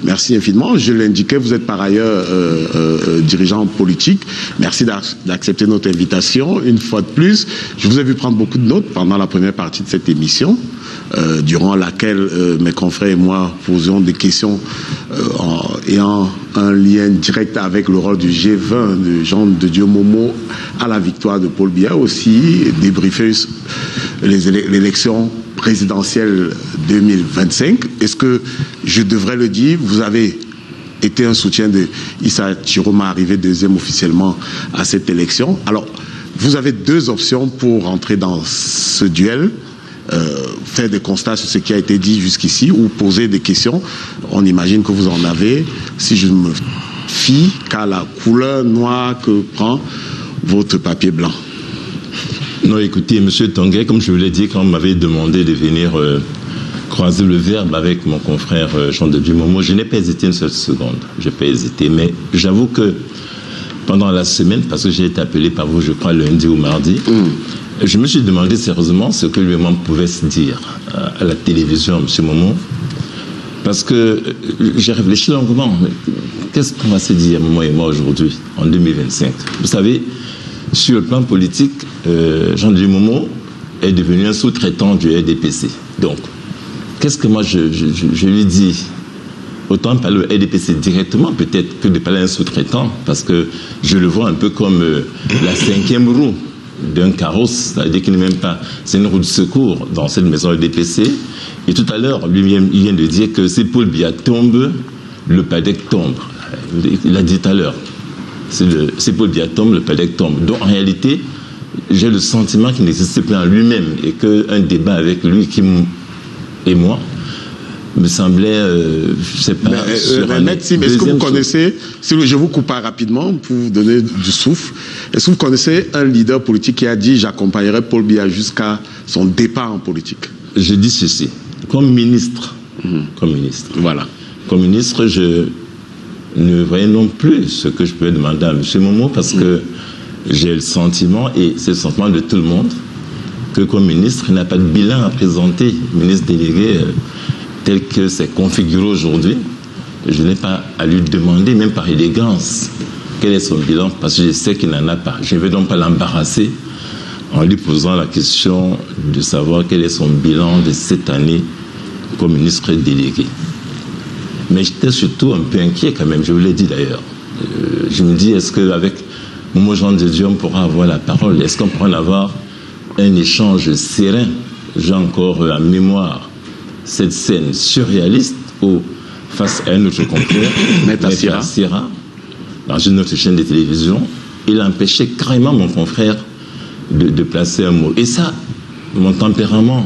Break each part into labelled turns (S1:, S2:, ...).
S1: Merci infiniment. Je l'indiquais, vous êtes par ailleurs dirigeant politique. Merci d'accepter notre invitation. Une fois de plus, je vous ai vu prendre beaucoup de notes pendant la première partie de cette émission, durant laquelle mes confrères et moi posions des questions ayant un lien direct avec le rôle du G20 de Jean de Dieu Momo à la victoire de Paul Biya, aussi débriefer l'élection présidentielle 2025. Est-ce que je devrais le dire, vous avez été un soutien de Issa Chiroma, arrivé deuxième officiellement à cette élection. Alors, vous avez deux options pour rentrer dans ce duel. Faire des constats sur ce qui a été dit jusqu'ici ou poser des questions. On imagine que vous en avez. Si je me fie qu'à la couleur noire que prend votre papier blanc.
S2: Non, écoutez, M. Tonguet, comme je vous l'ai dit quand on m'avait demandé de venir croiser le verbe avec mon confrère Jean de Dieu Momo, je n'ai pas hésité une seule seconde. Je n'ai pas hésité, mais j'avoue que pendant la semaine, parce que j'ai été appelé par vous, je crois, lundi ou mardi, je me suis demandé sérieusement ce que lui-même pouvait se dire à la télévision, M. Momo, parce que j'ai réfléchi longuement. Qu'est-ce qu'on va se dire, moi et moi, aujourd'hui, en 2025? Vous savez, sur le plan politique, Jean-Dieu Momo est devenu un sous-traitant du RDPC. Donc, qu'est-ce que moi je lui dis? Autant parler au RDPC directement, peut-être, que de parler à un sous-traitant, parce que je le vois un peu comme la cinquième roue d'un carrosse, c'est-à-dire qu'il n'est même pas... C'est une roue de secours dans cette maison RDPC. Et tout à l'heure, lui, il vient de dire que si Paul Biya tombe, le PADEC tombe. Il l'a dit tout à l'heure. Si Paul Biya tombe, le PADEC tombe. Donc, en réalité, j'ai le sentiment qu'il n'existe plus en lui-même et qu'un débat avec lui et moi me semblait, je ne sais pas...
S1: Est-ce que vous connaissez, si je vous coupe pas rapidement pour vous donner du souffle, est-ce que vous connaissez un leader politique qui a dit « j'accompagnerai Paul Biya jusqu'à son départ en politique »
S2: Je dis ceci, comme ministre,
S1: voilà.
S2: Comme ministre, je ne voyais non plus ce que je pouvais demander à M. Momo, parce que j'ai le sentiment, et c'est le sentiment de tout le monde, que comme ministre, il n'a pas de bilan à présenter, ministre délégué tel que c'est configuré aujourd'hui. Je n'ai pas à lui demander, même par élégance, quel est son bilan, parce que je sais qu'il n'en a pas. Je ne vais donc pas l'embarrasser en lui posant la question de savoir quel est son bilan de cette année comme ministre délégué. Mais j'étais surtout un peu inquiet quand même, je vous l'ai dit d'ailleurs. Je me dis, est-ce qu'avec Momo Jean de Dieu, on pourra avoir la parole? Est-ce qu'on pourra en avoir un échange serein? J'ai encore en mémoire cette scène surréaliste où, face à un autre confrère, Maître Sira, dans une autre chaîne de télévision, il empêchait carrément mon confrère de placer un mot. Et ça, mon tempérament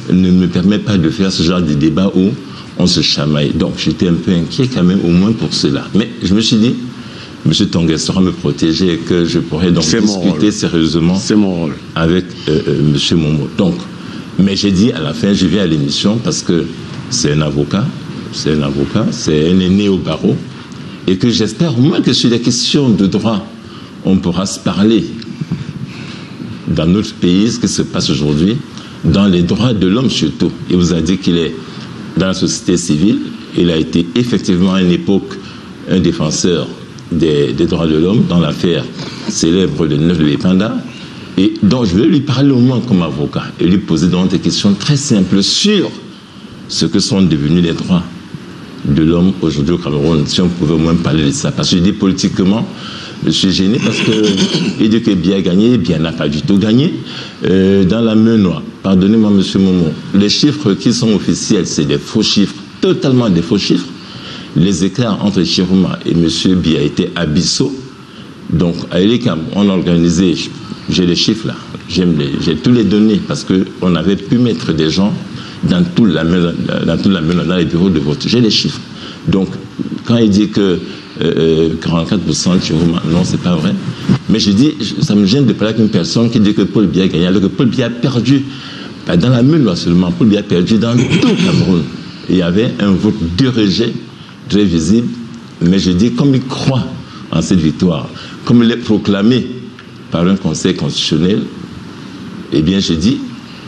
S2: ne me permet pas de faire ce genre de débat où on se chamaille. Donc j'étais un peu inquiet quand même, au moins pour cela. Mais je me suis dit, M. Tonguet saura me protéger et que je pourrais donc discuter sérieusement avec M. Momo. Donc, mais j'ai dit à la fin, je viens à l'émission parce que c'est un avocat, c'est un aîné au barreau, et que j'espère au moins que sur les questions de droit, on pourra se parler dans notre pays, ce qui se passe aujourd'hui, dans les droits de l'homme surtout. Il vous a dit qu'il est dans la société civile, il a été effectivement à une époque un défenseur des droits de l'homme dans l'affaire célèbre de Neuf de Bépanda. Et donc je vais lui parler au moins comme avocat et lui poser donc des questions très simples sur ce que sont devenus les droits de l'homme aujourd'hui au Cameroun, si on pouvait au moins parler de ça. Parce que je dis politiquement, je suis gêné parce qu'il dit que Biya a gagné, Biya n'a pas du tout gagné. Dans la Menois, pardonnez-moi M. Momo, les chiffres qui sont officiels, c'est des faux chiffres, totalement des faux chiffres. Les écarts entre Chiroma et M. Biya étaient abyssaux. Donc à Elikam, on a organisé, j'ai les chiffres là, j'ai tous les données parce qu'on avait pu mettre des gens dans toute la Menois, dans les bureaux de vote. J'ai les chiffres. Donc quand il dit que 44% de Chiroma, non, c'est pas vrai. Mais je dis, ça me gêne de parler avec une personne qui dit que Paul Biya a gagné, alors que Paul Biya a perdu, pas dans la Menois seulement, Paul Biya a perdu dans tout le Cameroun. Il y avait un vote de rejet très visible, mais je dis, comme il croit en cette victoire, comme il est proclamé par un conseil constitutionnel, eh bien je dis,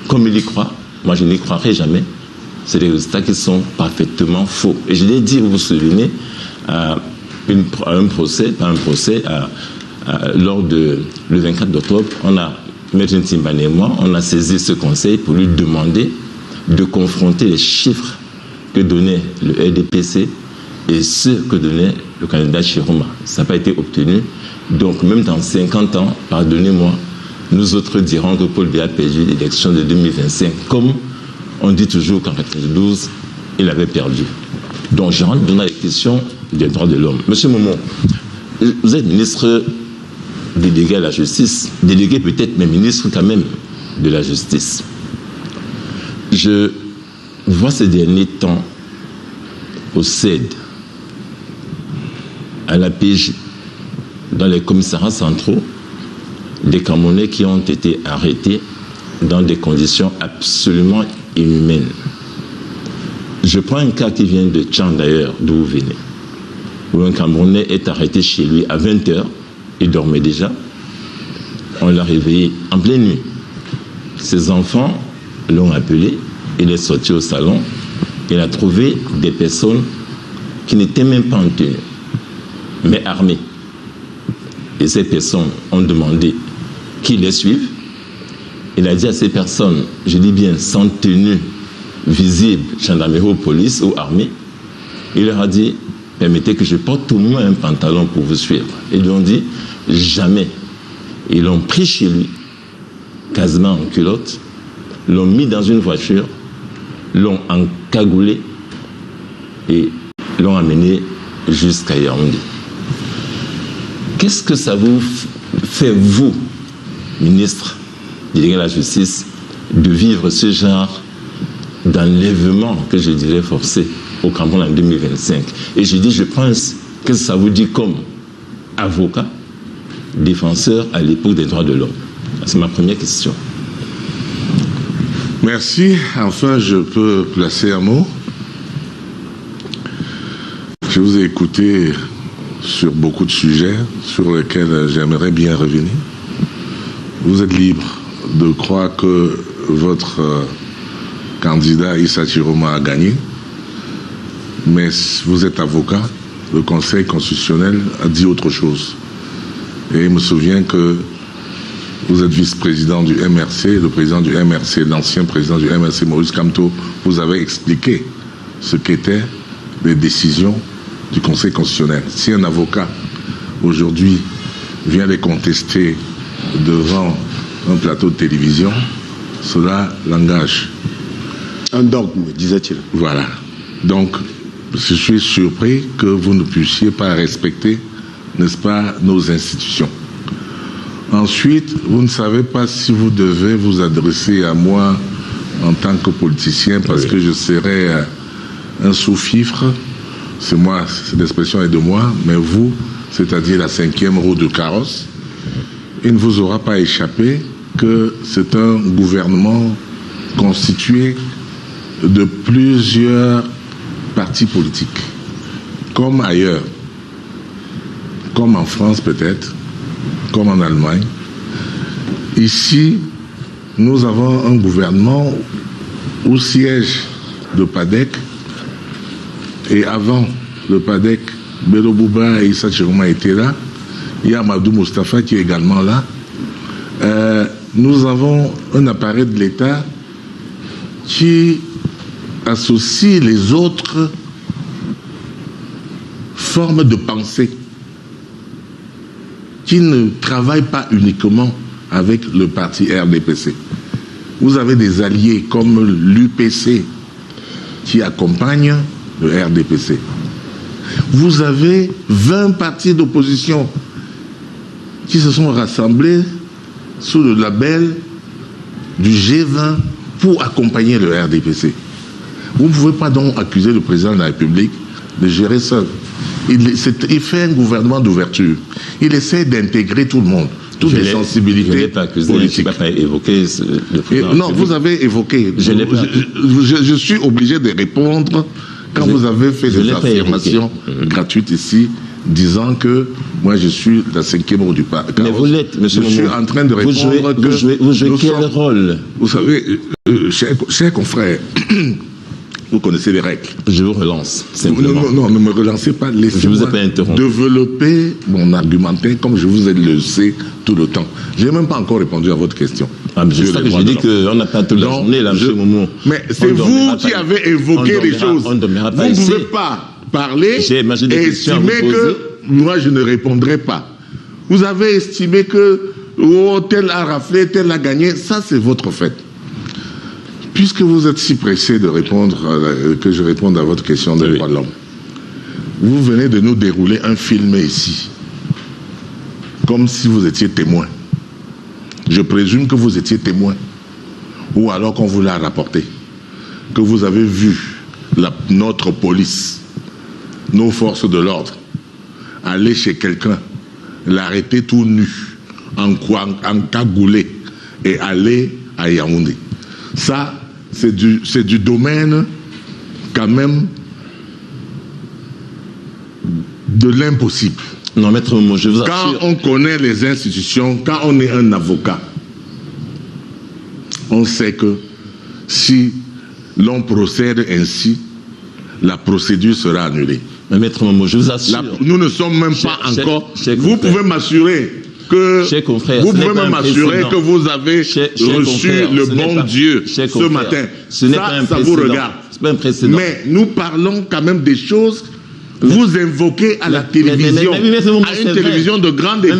S2: comme il y croit, moi je n'y croirai jamais, C'est des résultats qui sont parfaitement faux. Et je l'ai dit, vous vous souvenez, à un procès, lors le 24 octobre, Maître Ntimbane et moi, on a saisi ce conseil pour lui demander de confronter les chiffres que donnait le RDPC et ceux que donnait le candidat Chiroma. Ça n'a pas été obtenu. Donc, même dans 50 ans, pardonnez-moi, nous autres dirons que Paul Biya a perdu l'élection de 2025, comme on dit toujours qu'en 1992, il avait perdu. Donc, je rentre dans les questions des droits de l'homme. Monsieur Momo, vous êtes ministre délégué à la justice, délégué peut-être, mais ministre quand même de la justice. Je vois ces derniers temps au CED, à la PJ, dans les commissariats centraux, des Camerounais qui ont été arrêtés dans des conditions absolument inhumaines. Je prends un cas qui vient de Tchang d'ailleurs, d'où vous venez, où un Camerounais est arrêté chez lui à 20h, il dormait déjà, on l'a réveillé en pleine nuit. Ses enfants l'ont appelé, il est sorti au salon, il a trouvé des personnes qui n'étaient même pas en tenue, mais armées. Et ces personnes ont demandé qu'ils les suivent. Il a dit à ces personnes, je dis bien sans tenue visible, gendarmerie ou police ou armée, il leur a dit, permettez que je porte au moins un pantalon pour vous suivre. Ils lui ont dit, jamais. Ils l'ont pris chez lui, quasiment en culotte, l'ont mis dans une voiture, l'ont encagoulé et l'ont amené jusqu'à Yaoundé. Qu'est-ce que ça vous fait, vous, ministre délégué à la justice, de vivre ce genre d'enlèvement, que je dirais forcé, au Cameroun en 2025? Et je dis, je pense, qu'est-ce que ça vous dit comme avocat, défenseur à l'époque des droits de l'homme? C'est ma première question.
S3: Merci. Enfin, je peux placer un mot. Je vous ai écouté sur beaucoup de sujets sur lesquels j'aimerais bien revenir. Vous êtes libre de croire que votre candidat Issa Chiroma a gagné, mais vous êtes avocat, le Conseil constitutionnel a dit autre chose. Et il me souvient que vous êtes vice-président du MRC, le président du MRC, l'ancien président du MRC, Maurice Kamto, vous avez expliqué ce qu'étaient les décisions du Conseil constitutionnel. Si un avocat, aujourd'hui, vient les contester devant un plateau de télévision, cela l'engage.
S1: Un dogme, disait-il.
S3: Voilà. Donc, je suis surpris que vous ne puissiez pas respecter, n'est-ce pas, nos institutions. Ensuite, vous ne savez pas si vous devez vous adresser à moi en tant que politicien, parce que je serai un sous-fifre. C'est moi, cette expression est de moi, mais vous, c'est-à-dire la 5e roue de carrosse, il ne vous aura pas échappé que c'est un gouvernement constitué de plusieurs partis politiques, comme ailleurs, comme en France peut-être, comme en Allemagne. Ici, nous avons un gouvernement où siège le PADEC, et avant le PADEC, Bello Bouba et Issa Chiroma étaient là. Il y a Amadou Moustapha qui est également là. Nous avons un appareil de l'État qui associe les autres formes de pensée, qui ne travaillent pas uniquement avec le parti RDPC. Vous avez des alliés comme l'UPC qui accompagne le RDPC. Vous avez 20 partis d'opposition qui se sont rassemblés sous le label du G20 pour accompagner le RDPC. Vous ne pouvez pas donc accuser le président de la République de gérer seul. Il fait un gouvernement d'ouverture. Il essaie d'intégrer tout le monde, toutes les sensibilités.
S2: Je ne l'ai pas accusé, je n'ai pas évoqué le président.
S3: Non, vous avez évoqué. Je suis obligé de répondre quand vous avez fait des affirmations gratuites ici, disant que moi je suis la 5e roue du parc.
S2: Mais vous l'êtes, monsieur
S3: Je suis en train de répondre
S2: vous jouez quel rôle?
S3: Vous savez, chers confrères, Vous connaissez les règles.
S2: Je vous relance, simplement.
S3: Non, ne me relancez pas.
S2: Je vous ai pas interrompu.
S3: Développer mon argumentaire comme je vous ai laissé tout le temps. Je n'ai même pas encore répondu à votre question.
S2: C'est ça que je dis qu'on n'a pas toute la journée, là, M. Momo.
S3: Mais c'est vous qui avez évoqué les choses. Vous ne pouvez pas parler et estimer que moi je ne répondrai pas. Vous avez estimé que tel a raflé, tel a gagné. Ça, c'est votre fait. Puisque vous êtes si pressé de répondre, que je réponde à votre question des droits de l'homme, vous venez de nous dérouler un film ici, comme si vous étiez témoin. Je présume que vous étiez témoin, ou alors qu'on vous l'a rapporté, que vous avez vu notre police, nos forces de l'ordre, aller chez quelqu'un, l'arrêter tout nu, en cagoulé, et aller à Yaoundé. Ça, c'est du domaine, quand même, de l'impossible.
S2: Non, maître Momo, je vous assure.
S3: Quand on connaît les institutions, quand on est un avocat, on sait que si l'on procède ainsi, la procédure sera annulée.
S2: Mais maître Momo, je vous assure.
S3: Nous ne sommes même pas encore... Vous pouvez m'assurer que vous pouvez même m'assurer que vous avez reçu le bon Dieu ce matin. Ça vous regarde. Mais nous parlons quand même des choses. Vous invoquez à la télévision, à une télévision de grande écoute,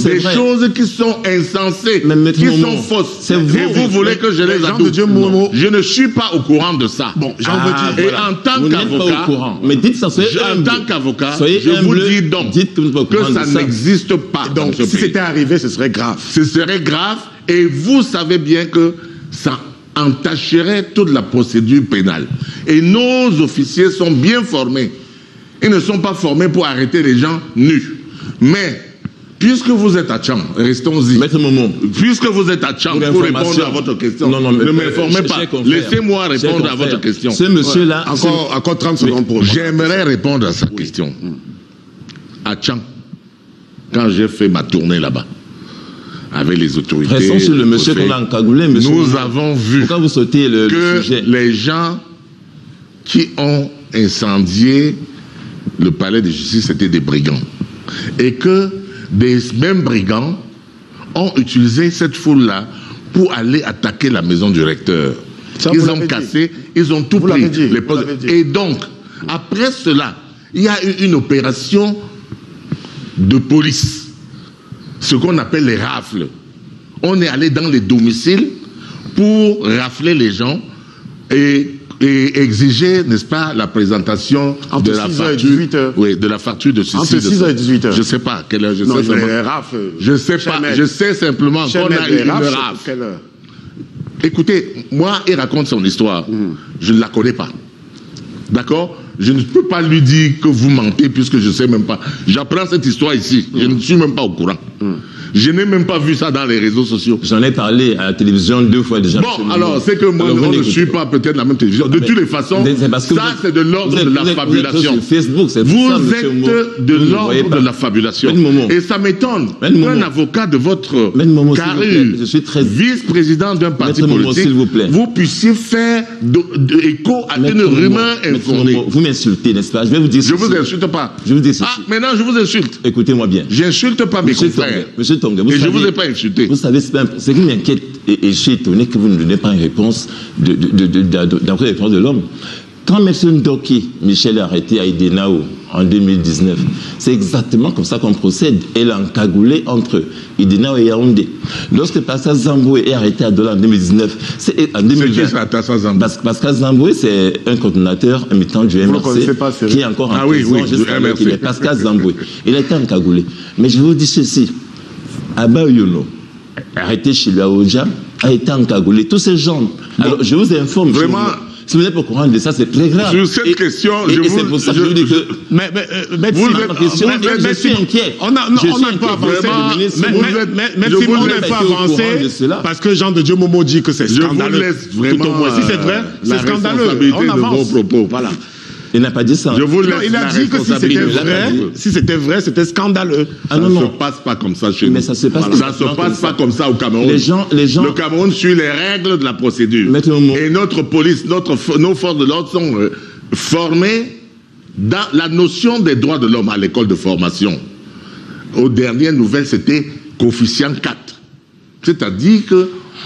S3: des choses qui sont insensées, qui sont fausses. Et vous voulez que je les adoute. Je ne suis pas au courant de ça. Bon, et en tant qu'avocat, en tant qu'avocat, je vous dis donc que ça n'existe pas. Donc, si c'était arrivé, ce serait grave. Ce serait grave, et vous savez bien que ça entacherait toute la procédure pénale. Et nos officiers sont bien formés. Ils ne sont pas formés pour arrêter les gens nus. Mais, puisque vous êtes à Tcham, restons-y.
S2: Maître Momo,
S3: puisque vous êtes à Tcham pour répondre à votre question, ne m'informez pas. Laissez-moi répondre à votre question.
S2: Ce monsieur-là...
S3: Encore 30 secondes pour... J'aimerais répondre à sa question. À Tcham, quand j'ai fait ma tournée là-bas, avec les autorités...
S2: Restons sur le monsieur qu'on a encagoulé, monsieur.
S3: Nous avons vu
S2: pourquoi vous sautez le sujet?
S3: Les gens qui ont incendié le palais de justice étaient des brigands. Et que des mêmes brigands ont utilisé cette foule-là pour aller attaquer la maison du recteur. Ils ont cassé, ils ont tout pris. Et donc, après cela, il y a eu une opération de police, ce qu'on appelle les rafles. On est allé dans les domiciles pour rafler les gens et exiger, n'est-ce pas, la présentation de la facture. Oui, de la facture de ceci.
S4: Entre 6h et 18h.
S3: Je ne sais pas à quelle heure.
S4: Je sais pas.
S3: Je sais simplement qu'on a eu une rafle. Écoutez, moi, il raconte son histoire. Je ne la connais pas. D'accord? Je ne peux pas lui dire que vous mentez puisque je ne sais même pas. J'apprends cette histoire ici. Je ne suis même pas au courant. Je n'ai même pas vu ça dans les réseaux sociaux.
S2: J'en ai parlé à la télévision 2 fois déjà.
S3: Bon, alors, c'est que moi, on ne suit pas peut-être la même télévision. De toutes les façons, ça, c'est de l'ordre de la fabulation.
S2: Facebook,
S3: vous êtes de l'ordre de la fabulation. Et ça m'étonne qu'un avocat de votre carrure, vice-président d'un parti politique, vous puissiez faire écho à une rumeur infondée.
S2: Vous m'insultez, n'est-ce pas? Je vais vous dire.
S3: Je vous insulte pas.
S2: Je vous dis ceci.
S3: Ah, maintenant, je vous insulte.
S2: Écoutez-moi bien.
S3: J'insulte pas mes confrères.
S2: Monsieur Tonga,
S3: et je ne vous ai pas insulté.
S2: Vous savez, ce qui m'inquiète, et je suis étonné que vous ne donnez pas une réponse d'après les droits de l'homme. Quand M. Ndoki, Michel, est arrêté à Idenao en 2019, c'est exactement comme ça qu'on procède. Elle a encagoulé entre Idenao et Yaoundé. Lorsque Pascal Zamboué est arrêté à Douala en 2019, c'est en 2020. Pascal Zamboué, c'est un coordonnateur, un militant du MRC, qui est encore en prison jusqu'à MRC. Pascal Zamboué. Il a été encagoulé. Mais je vous dis ceci. Abba Yono, arrêté chez lui à Oja, a été encagoulé. Tous ces gens. Alors, je vous informe.
S3: Vraiment.
S2: Si vous n'êtes pas au courant de ça, c'est très grave.
S3: Sur cette question,
S2: c'est pour ça que je vous dis que... Je suis inquiet.
S4: On n'a pas avancé. On n'a pas avancé parce que Jean de Dieu Momo dit que c'est scandaleux.
S3: Je vous laisse vraiment
S4: si c'est vrai, c'est scandaleux. On avance.
S3: Voilà.
S2: Il n'a pas dit ça.
S1: Je vous laisse. Non, il a dit que si c'était vrai, c'était scandaleux.
S3: Ça ne se passe pas comme ça chez nous.
S2: Mais ça se passe,
S3: ça se passe pas comme ça au Cameroun.
S2: Les gens...
S3: Le Cameroun suit les règles de la procédure. Et notre police, nos forces de l'ordre sont formées dans la notion des droits de l'homme à l'école de formation. Aux dernières nouvelles, c'était coefficient 4. C'est-à-dire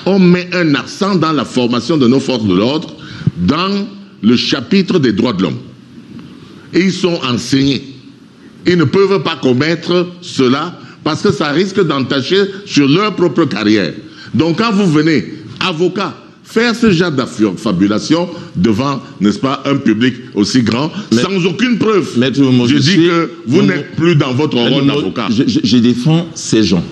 S3: qu'on met un accent dans la formation de nos forces de l'ordre dans le chapitre des droits de l'homme. Et ils sont enseignés. Ils ne peuvent pas commettre cela parce que ça risque d'entacher sur leur propre carrière. Donc quand vous venez, avocat, faire ce genre d'affabulation devant, n'est-ce pas, un public aussi grand, sans aucune preuve, je dis que vous n'êtes plus dans votre rôle d'avocat.
S2: Je défends ces gens.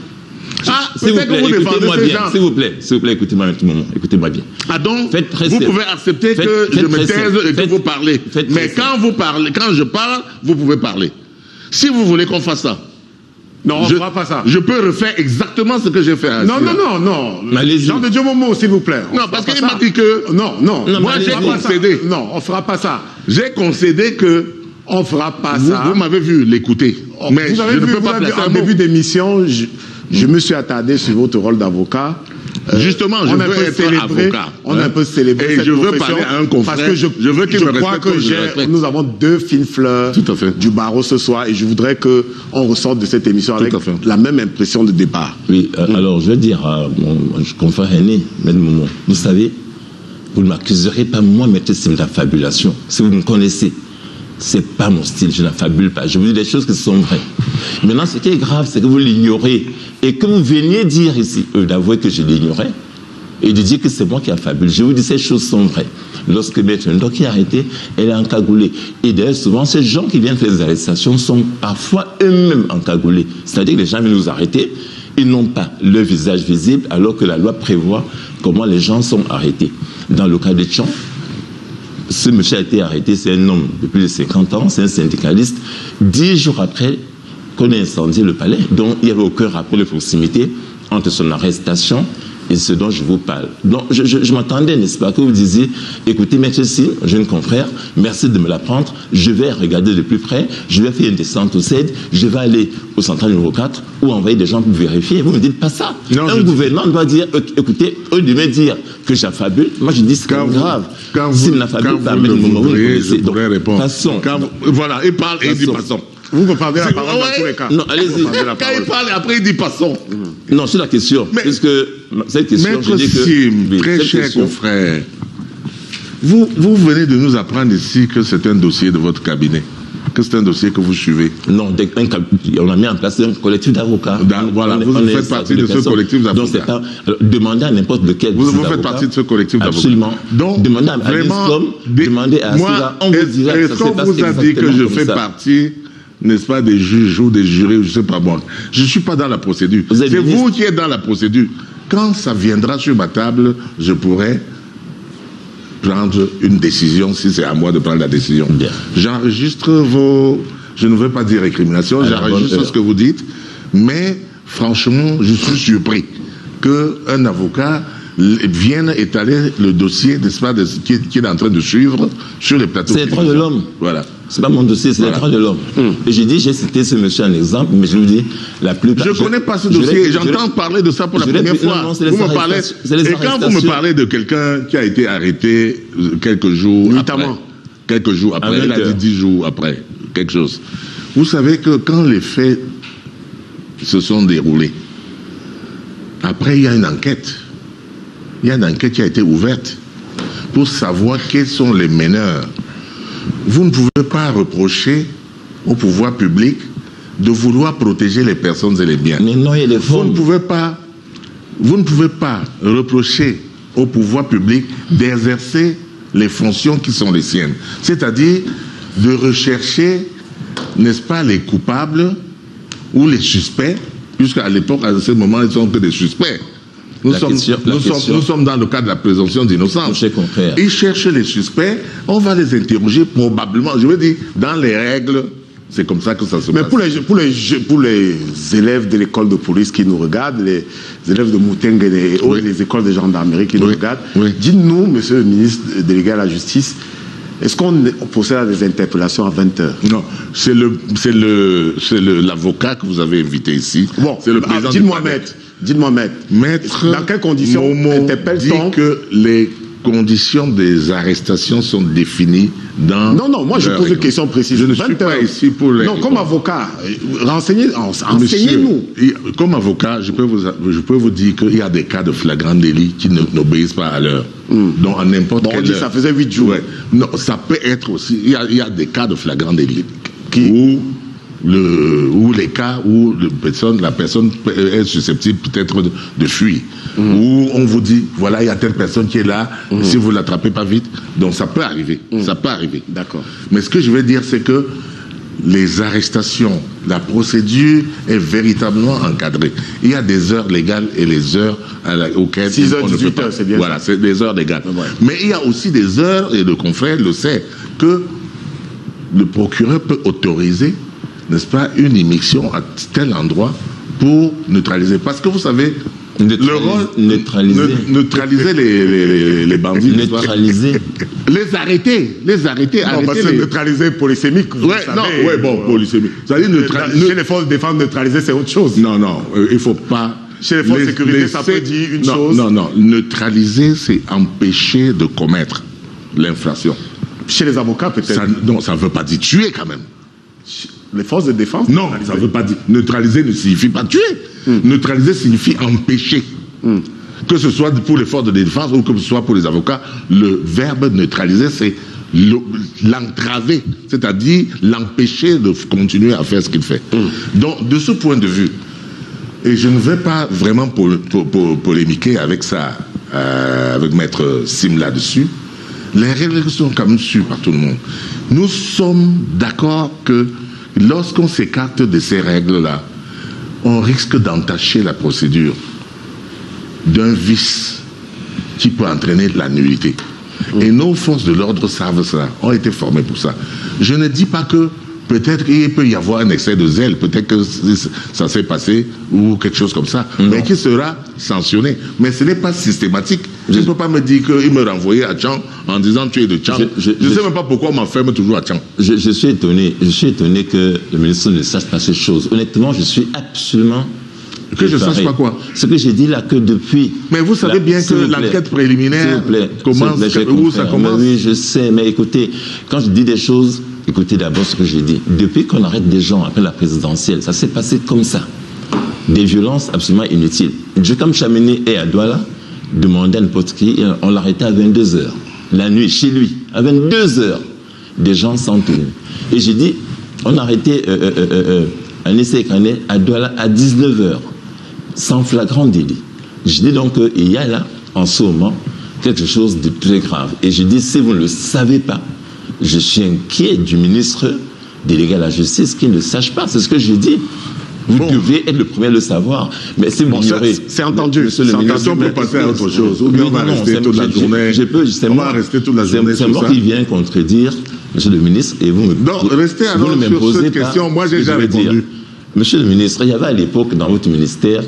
S3: Peut-être que vous défendez ces gens.
S2: S'il vous plaît, écoutez-moi un petit moment, écoutez-moi bien.
S3: Ah donc, vous pouvez accepter que je me taise et que vous parlez. Mais quand je parle, vous pouvez parler. Si vous voulez qu'on fasse ça,
S4: non, on ne fera pas ça.
S3: Je peux refaire exactement ce que j'ai fait à
S4: Non. Jean de Dieu Momo, s'il vous plaît.
S3: Non, parce qu'il m'a dit que...
S4: Non.
S3: Moi, j'ai concédé.
S4: Non, on ne fera pas ça.
S3: J'ai concédé que...
S4: On ne fera pas ça.
S3: Vous m'avez vu l'écouter. Mais je ne peux pas placer un mot.
S4: En début d'émission, je me suis attardé sur votre rôle d'avocat.
S3: Justement, je veux être avocat.
S4: On a un peu célébré cette
S3: je veux parler à un confrère.
S4: Parce que je veux qu'il me respecte. Nous avons 2 fines fleurs du barreau ce soir et je voudrais qu'on ressorte de cette émission avec la même impression de départ.
S2: Oui, alors je vais dire à mon confrère aîné, M. Momo, vous savez, vous ne m'accuserez pas, moi, M. Sim, d'affabulation. Si vous me connaissez, c'est pas mon style, je n'affabule pas. Je vous dis des choses qui sont vraies. Maintenant, ce qui est grave, c'est que vous l'ignorez et que vous veniez dire ici, d'avouer que je l'ignorais et de dire que c'est moi qui affabule. Je vous dis, ces choses sont vraies. Lorsque Maître Ndoki est arrêté, elle est encagoulée. Et d'ailleurs, souvent, ces gens qui viennent faire les arrestations sont parfois eux-mêmes encagoulés. C'est-à-dire que les gens viennent nous arrêter, ils n'ont pas le visage visible, alors que la loi prévoit comment les gens sont arrêtés. Dans le cas de Tchon, ce monsieur a été arrêté, c'est un homme de plus de 50 ans, c'est un syndicaliste. 10 jours après qu'on ait incendié le palais, dont il n'y avait aucun rapport de proximité entre son arrestation et ce dont je vous parle. Donc, je m'attendais, n'est-ce pas, que vous disiez, écoutez, Maître Sim, jeune confrère, merci de me l'apprendre, je vais regarder de plus près, je vais faire une descente au CED, je vais aller au central numéro 4 ou envoyer des gens pour vérifier. Vous ne me dites pas ça. Non, un gouvernement doit dire, écoutez, au lieu de me dire que j'affabule, moi je dis c'est grave. S'il n'affabule pas, mais vous
S3: pourrez répondre. Passons. Voilà, il parle et il dit passons.
S4: Vous me parlez la parole dans tous les cas.
S2: Non, allez-y.
S3: Quand il parle, après il dit passons.
S2: Non, c'est la question. Puisque cette question,
S3: Maître Sim, très cher confrère, vous venez de nous apprendre ici que c'est un dossier de votre cabinet, que c'est un dossier que vous suivez.
S2: Non, on a mis en place un collectif d'avocats.
S3: Voilà, vous faites partie de ce collectif d'avocats.
S2: Demandez à n'importe lequel.
S3: Vous faites partie de ce collectif d'avocats.
S2: Absolument.
S3: Donc,
S2: demandez à l'ISCOM, demandez à Sira, on vous dira
S3: que ça se passe exactement comme ça. Est-ce qu'on vous a dit que je fais partie, n'est-ce pas, des juges ou des jurés, je ne sais pas moi. Je ne suis pas dans la procédure. C'est vous qui êtes dans la procédure. Quand ça viendra sur ma table, je pourrai prendre une décision, si c'est à moi de prendre la décision. J'enregistre vos... Je ne veux pas dire récrimination, j'enregistre ce que vous dites, mais franchement, je suis surpris qu'un avocat vienne étaler le dossier, n'est-ce pas, qui est en train de suivre sur les plateaux.
S2: C'est les droits de l'homme.
S3: Voilà.
S2: C'est pas mon dossier, c'est les droits de l'homme. Et j'ai cité ce monsieur en exemple, mais je vous dis, la plupart...
S3: Je ne connais pas ce dossier, j'entends parler de ça pour la première fois. Vous me parlez... Et quand vous me parlez de quelqu'un qui a été arrêté quelques jours après, il a dit 10 jours après, quelque chose. Vous savez que quand les faits se sont déroulés, après il y a une enquête. Il y a une enquête qui a été ouverte pour savoir quels sont les meneurs. Vous ne pouvez pas reprocher au pouvoir public de vouloir protéger les personnes et les biens.
S2: Mais non, il y a des
S3: vous ne pouvez pas reprocher au pouvoir public d'exercer les fonctions qui sont les siennes. C'est-à-dire de rechercher, n'est-ce pas, les coupables ou les suspects, puisqu'à l'époque, à ce moment, ils ne sont que des suspects. Nous sommes dans le cadre de la présomption d'innocence. Ils cherchent les suspects, on va les interroger probablement, je veux dire, dans les règles, c'est comme ça que ça se passe.
S4: Mais pour les élèves de l'école de police qui nous regardent, les élèves de Moutengue et les écoles de gendarmerie qui nous regardent, dites-nous, monsieur le ministre délégué à la justice, Est-ce qu'on procède à des interpellations à 20h?
S3: Non, c'est l'avocat que vous avez invité ici.
S4: Bon,
S3: c'est le président.
S4: Dites-moi, maître, dans quelles conditions interpelle-t-on?
S3: Dit que les conditions des arrestations sont définies dans...
S4: Non, moi je pose une question précise.
S3: Je ne suis pas ici pour les...
S4: Non, comme avocat, renseignez-nous.
S3: Comme avocat, je peux vous dire qu'il y a des cas de flagrant délit qui n'obéissent pas à l'heure. Donc à n'importe quelle heure.
S4: Ça faisait 8 jours.
S3: Ouais. Non, ça peut être aussi... Il y a des cas de flagrant délit ou les cas où la personne est susceptible peut-être de fuir. Où on vous dit, voilà, il y a telle personne qui est là, si vous ne l'attrapez pas vite. Donc ça peut arriver. Ça peut arriver.
S4: D'accord.
S3: Mais ce que je veux dire, c'est que les arrestations, la procédure est véritablement encadrée. Il y a des heures légales et les heures auxquelles
S4: 6h,
S3: on ne peut pas.
S4: 18h, c'est bien.
S3: Voilà, c'est des heures légales.
S4: Ouais.
S3: Mais il y a aussi des heures, et le confrère le sait, que le procureur peut autoriser, n'est-ce pas, une immixtion à tel endroit pour neutraliser. Parce que vous savez, neutraliser les bandits.
S2: Neutraliser.
S3: Les arrêter.
S4: Non, parce que neutraliser polysémique.
S3: Polysémique.
S4: Chez les forces de défense, neutraliser, c'est autre chose.
S3: Non, il ne faut pas.
S4: Chez les forces de sécurité, ça peut dire une chose.
S3: Non. Neutraliser, c'est empêcher de commettre l'infraction.
S4: Chez les avocats, peut-être.
S3: Non, ça ne veut pas dire tuer quand même.
S4: Les forces de défense?
S3: Non, ça ne veut pas dire. Neutraliser ne signifie pas tuer. Neutraliser signifie empêcher. Que ce soit pour les forces de défense ou que ce soit pour les avocats, le verbe neutraliser, c'est l'entraver, c'est-à-dire l'empêcher de continuer à faire ce qu'il fait. Donc, de ce point de vue, et je ne vais pas vraiment polémiquer avec ça, avec Maître Sim là-dessus, les règles sont quand même sues par tout le monde. Nous sommes d'accord que lorsqu'on s'écarte de ces règles-là, on risque d'entacher la procédure d'un vice qui peut entraîner la nullité. Et nos forces de l'ordre savent ça, ont été formées pour ça. Je ne dis pas que peut-être qu'il peut y avoir un excès de zèle, peut-être que ça s'est passé ou quelque chose comme ça, mais qui sera sanctionné. Mais ce n'est pas systématique. Je ne peux pas me dire qu'il me renvoyait à Tchang en disant tu es de Tchang. Je ne sais même pas pourquoi on m'enferme toujours à Tchang.
S2: Je suis étonné que le ministre ne sache pas ces choses. Honnêtement, je suis absolument...
S3: Que je ne sache pas quoi?
S2: Ce que j'ai dit là, que depuis...
S3: Mais vous savez bien que l'enquête préliminaire commence, où ça commence?
S2: Oui, je sais, mais écoutez, quand je dis des choses, écoutez d'abord ce que j'ai dit. Depuis qu'on arrête des gens après la présidentielle, ça s'est passé comme ça. Des violences absolument inutiles. Djokham Chameni est à Douala, demandait à n'importe qui, on l'arrêtait à 22h. La nuit, chez lui, à 22h, des gens sont tenus. Et j'ai dit, on arrêtait un essai écrané à Douala à 19h. Sans flagrant délit. Je dis donc qu'il y a là, en ce moment, quelque chose de très grave. Et je dis, si vous ne le savez pas, je suis inquiet du ministre délégué à la justice qui ne le sache pas. C'est ce que je dis. Vous devez être le premier à le savoir. Mais si vous ignorez...
S4: C'est entendu.
S3: C'est entendu, on peut passer à autre chose. Ou bien on va rester toute la journée.
S2: On va rester toute la journée. C'est moi qui viens contredire, monsieur le ministre, et vous me...
S3: Non, restez alors sur cette question. Moi, j'ai déjà répondu.
S2: Monsieur le ministre, il y avait à l'époque, dans votre ministère,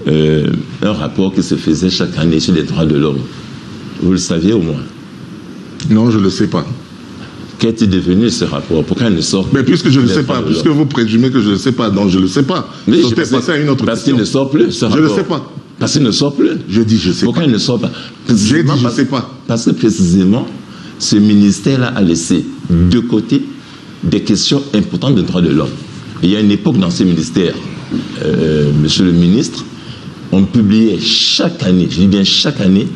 S2: un rapport qui se faisait chaque année sur les droits de l'homme. Vous le saviez au moins?
S3: Non, je ne le sais pas.
S2: Qu'est-il devenu ce rapport? Pourquoi il ne sort
S3: plus? Mais puisque je ne le sais pas, puisque vous présumez que je ne le sais pas, donc je ne le sais pas.
S2: Mais je passé à une autre question. Parce qu'il ne sort plus, ce rapport.
S3: Je ne le sais pas.
S2: Parce qu'il ne sort plus.
S3: Je dis je ne sais pas.
S2: Pourquoi il ne sort pas?
S3: J'ai dit je ne sais pas.
S2: Parce que précisément, ce ministère-là a laissé de côté des questions importantes des droits de l'homme. Il y a une époque dans ce ministère, monsieur le ministre, on publiait chaque année, je dis bien chaque année,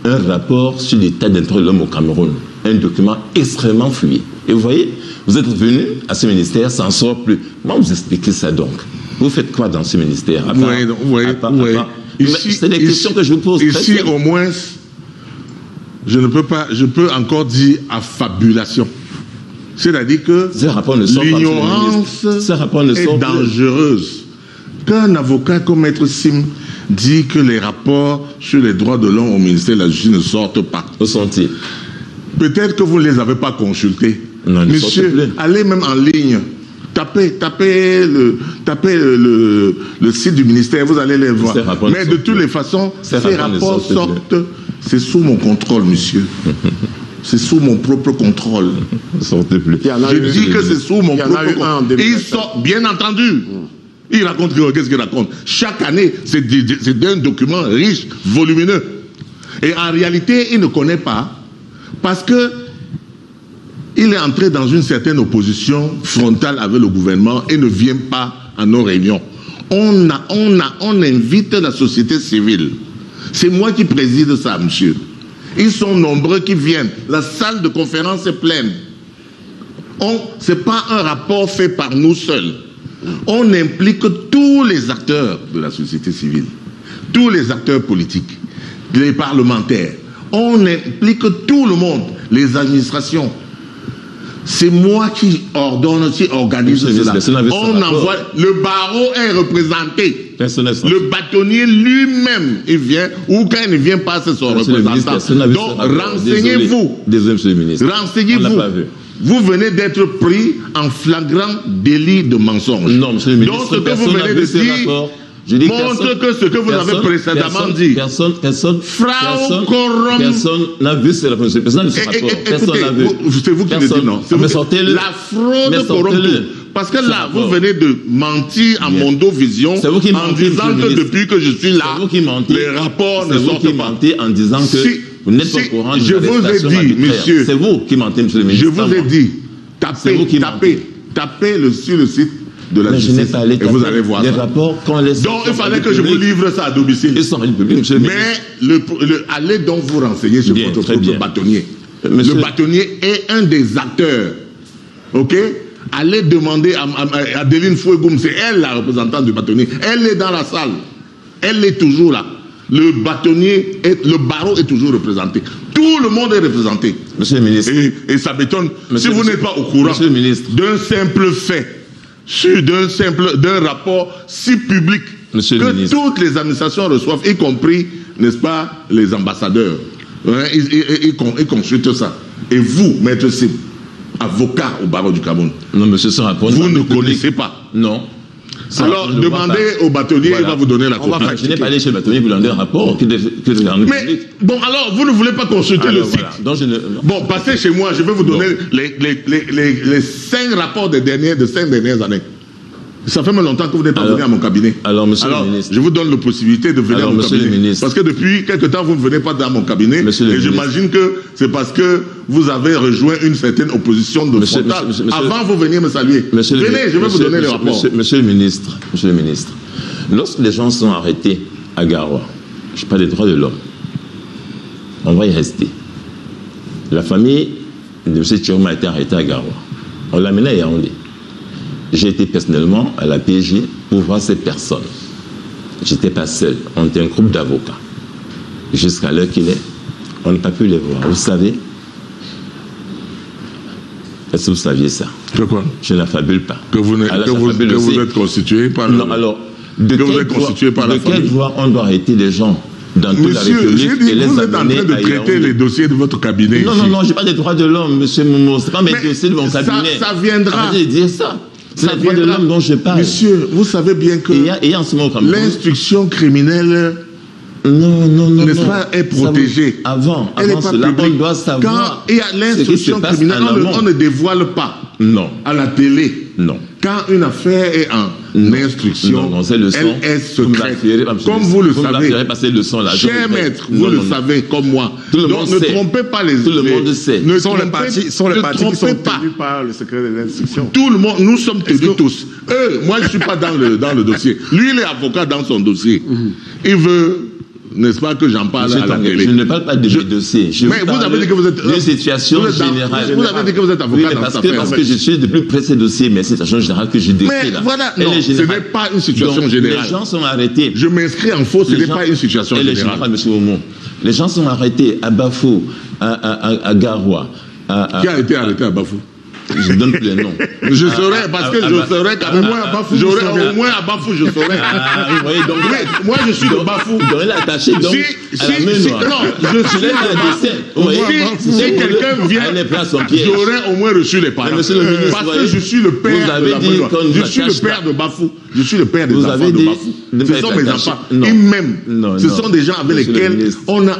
S2: un rapport sur l'état des droits de l'homme au Cameroun. Un document extrêmement fluide. Et vous voyez, vous êtes venu à ce ministère, ça n'en sort plus. Comment vous expliquez ça donc? Vous faites quoi dans ce ministère? C'est des questions que je vous pose.
S3: Ici, au moins, je peux encore dire affabulation. C'est-à-dire que l'ignorance est dangereuse. Qu'un avocat comme Maître Sim dit que les rapports sur les droits de l'homme au ministère de la Justice ne sortent pas.
S2: Où sont-ils?
S3: Peut-être que vous ne les avez pas consultés.
S2: Non,
S3: monsieur, allez même en ligne. Tapez le site du ministère, vous allez les voir. Mais de toutes les façons, ces rapports sortent. C'est sous mon contrôle, monsieur. c'est sous mon propre contrôle.
S2: Sortez plus.
S3: Je dis que c'est sous mon propre contrôle. Et il sort, bien entendu. Il raconte, qu'est-ce qu'il raconte? Chaque année, c'est un document riche, volumineux. Et en réalité, il ne connaît pas parce que il est entré dans une certaine opposition frontale avec le gouvernement et ne vient pas à nos réunions. On invite la société civile. C'est moi qui préside ça, monsieur. Ils sont nombreux qui viennent. La salle de conférence est pleine. Ce n'est pas un rapport fait par nous seuls. On implique tous les acteurs de la société civile, tous les acteurs politiques, les parlementaires. On implique tout le monde, les administrations. C'est moi qui ordonne, qui organise cela. On envoie, le barreau est représenté. Le bâtonnier lui-même, il vient, ou quand il ne vient pas, c'est son représentant. Donc, renseignez-vous.
S2: Désolé, monsieur le ministre.
S3: Renseignez-vous. Vous venez d'être pris en flagrant délit de mensonge.
S2: Non, monsieur le ministre.
S3: Donc, ce que vous venez de dire montre que ce que vous avez précédemment dit. Personne
S2: n'a vu ce rapport. Personne n'a vu.
S3: C'est vous qui le dites, non? La fraude corrompue. Parce que là, vous venez de mentir à Mondovision en disant que depuis que je suis là, les rapports ne sortent pas.
S2: En disant que vous n'êtes pas au courant de
S3: je vous ai dit, monsieur.
S2: C'est vous qui mentez, monsieur le ministre.
S3: Je vous ai dit, tapez sur le site de la justice et vous allez voir ça.
S2: Rapports,
S3: donc il fallait que je vous livre ça à domicile.
S2: Ils sont publics, monsieur le ministre.
S3: Mais allez donc vous renseigner sur votre propre bâtonnier. Le bâtonnier est un des acteurs. Ok? Allez demander à Adeline Fouegoum, c'est elle la représentante du bâtonnier. Elle est dans la salle. Elle est toujours là. Le bâtonnier, le barreau est toujours représenté. Tout le monde est représenté.
S2: Monsieur le ministre.
S3: Et ça m'étonne. Si vous n'êtes pas au courant d'un simple fait, d'un rapport si public que toutes les administrations reçoivent, y compris, n'est-ce pas, les ambassadeurs. Hein, ils consultent ça. Et vous, maître Sim, avocat au barreau du Cameroun,
S2: non, monsieur, ce rapport,
S3: vous ne connaissez pas.
S2: Non.
S3: Alors, demandez au bâtonnier, il va vous donner la copie.
S2: Je n'ai pas allé chez le bâtonnier pour lui donner un rapport.
S3: Mais, bon, alors, vous ne voulez pas consulter le site.
S2: Donc,
S3: bon, passez chez moi, je vais vous donner les 5 rapports de 5 dernières années. Ça fait longtemps que vous n'êtes pas venu à mon cabinet.
S2: Alors, monsieur le ministre.
S3: Je vous donne la possibilité de venir à mon cabinet. Parce que depuis quelque temps, vous ne venez pas dans mon cabinet. Et j'imagine que c'est parce que vous avez rejoint une certaine opposition de frontale. Avant, vous veniez me saluer. Venez, je vais vous donner les rapports.
S2: Monsieur le ministre, lorsque les gens sont arrêtés à Garoua, je parle des droits de l'homme, on va y rester. La famille de M. Tchiroma a été arrêtée à Garoua. On l'a amené à Yaoundé. J'ai été personnellement à la PJ pour voir ces personnes. Je n'étais pas seul. On était un groupe d'avocats. Jusqu'à l'heure qu'il est, on n'a pas pu les voir. Vous savez? Est-ce que vous saviez ça?
S3: Que quoi?
S2: Je n'affabule pas.
S3: Que vous êtes constitué par
S2: non, alors, de quel droit on doit arrêter les gens dans toute la République et les
S3: vous êtes en train de traiter les dossiers de votre cabinet.
S2: Non, non, non, je n'ai pas des droits de l'homme, monsieur Momo. Ce n'est pas mes dossiers de mon cabinet.
S3: Ça viendra.
S2: Arrêtez de dire ça. C'est les droits de l'homme dont je parle.
S3: Monsieur, vous savez bien que l'instruction criminelle n'est pas est protégée.
S2: Avant cela, on doit savoir.
S3: Quand il y a l'instruction criminelle, on ne dévoile pas.
S2: Non.
S3: À la télé.
S2: Non.
S3: Quand une affaire est en instruction, elle est secrète. Comme vous le savez. Cher maître, vous le savez comme moi. Donc ne trompez pas les
S2: Tout le monde sait.
S4: Ne sont les partis qui sont tenus par le secret de l'instruction.
S3: Tout le monde, nous sommes tenus tous. Moi je ne suis pas dans le dossier. Lui il est avocat dans son dossier. Il veut, n'est-ce pas, que j'en parle à la télé.
S2: Je ne parle pas de mes dossiers.
S3: Mais vous avez dit que vous êtes
S2: une situation générale.
S3: Vous avez dit que vous êtes avocat dans cette affaire.
S2: Parce que je suis de plus près de ces dossiers, mais c'est une situation générale que je décris là.
S3: Mais voilà, non, ce n'est pas une situation générale.
S2: Les gens sont arrêtés.
S3: Je m'inscris en faux, ce n'est pas une situation générale.
S2: Les gens sont arrêtés à Bafou, à Garoua.
S3: Qui a été arrêté à Bafou?
S2: Je ne donne plus les noms.
S3: Je saurais, parce que je saurais quand même. Au moins à Bafou, je saurais. Moi, je suis de Bafou.
S2: Il est attaché donc à la main noire.
S3: Non, je suis de si quelqu'un vient, j'aurais au moins reçu les parents. Parce que je suis le père de la main noire. Je suis le père de Bafou. Je suis le père des enfants de Bafou. Ce sont mes enfants. Ils m'aiment. Ce sont des gens avec lesquels on a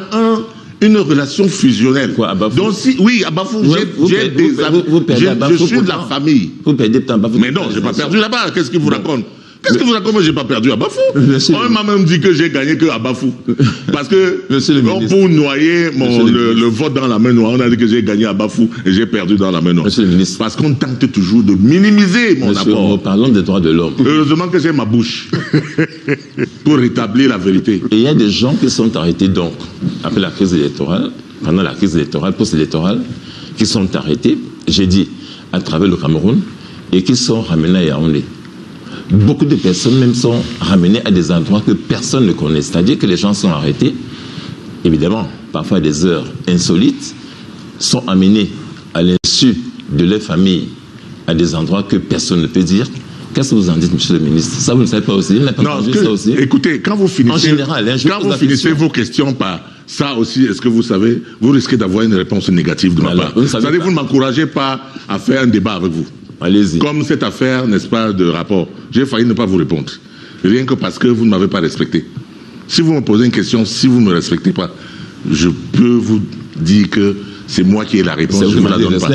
S3: une relation fusionnelle.
S2: Quoi, à Bafou?
S3: Donc si, oui, à Bafou, j'ai des amis. Je suis de la famille.
S2: Vous perdez temps à Bafou.
S3: Mais non, j'ai pas perdu là-bas. Qu'est-ce qu'il vous raconte? Qu'est-ce que vous racontez? Moi, j'ai pas perdu à Bafou. On m'a même dit que j'ai gagné que à Bafou. Parce que pour noyer le vote dans la main noire, on a dit que j'ai gagné à Bafou et j'ai perdu dans la main noire.
S2: Monsieur le ministre.
S3: Parce qu'on tente toujours de minimiser mon apport.
S2: Nous parlons des droits de l'homme.
S3: Heureusement que j'ai ma bouche pour rétablir la vérité.
S2: Et il y a des gens qui sont arrêtés donc après la crise électorale, pendant la crise électorale, post-électorale, qui sont arrêtés, j'ai dit, à travers le Cameroun, et qui sont ramenés à Yaoundé. Beaucoup de personnes même sont ramenées à des endroits que personne ne connaît. C'est-à-dire que les gens sont arrêtés, évidemment, parfois à des heures insolites, sont amenés à l'insu de leur famille à des endroits que personne ne peut dire. Qu'est-ce que vous en dites, monsieur le ministre? Ça, vous ne savez pas aussi? Vous n'avez pas entendu ça aussi?
S3: Écoutez, quand vous finissez,
S2: en général, hein,
S3: quand vous finissez vos questions par ça aussi, est-ce que vous savez, vous risquez d'avoir une réponse négative de ma part. C'est-à-dire que vous ne m'encouragez pas à faire un débat avec vous.
S2: Allez-y.
S3: Comme cette affaire, n'est-ce pas, de rapport. J'ai failli ne pas vous répondre. Rien que parce que vous ne m'avez pas respecté. Si vous me posez une question, si vous ne me respectez pas, je peux vous dire que c'est moi qui ai la réponse. Je ne la donne pas.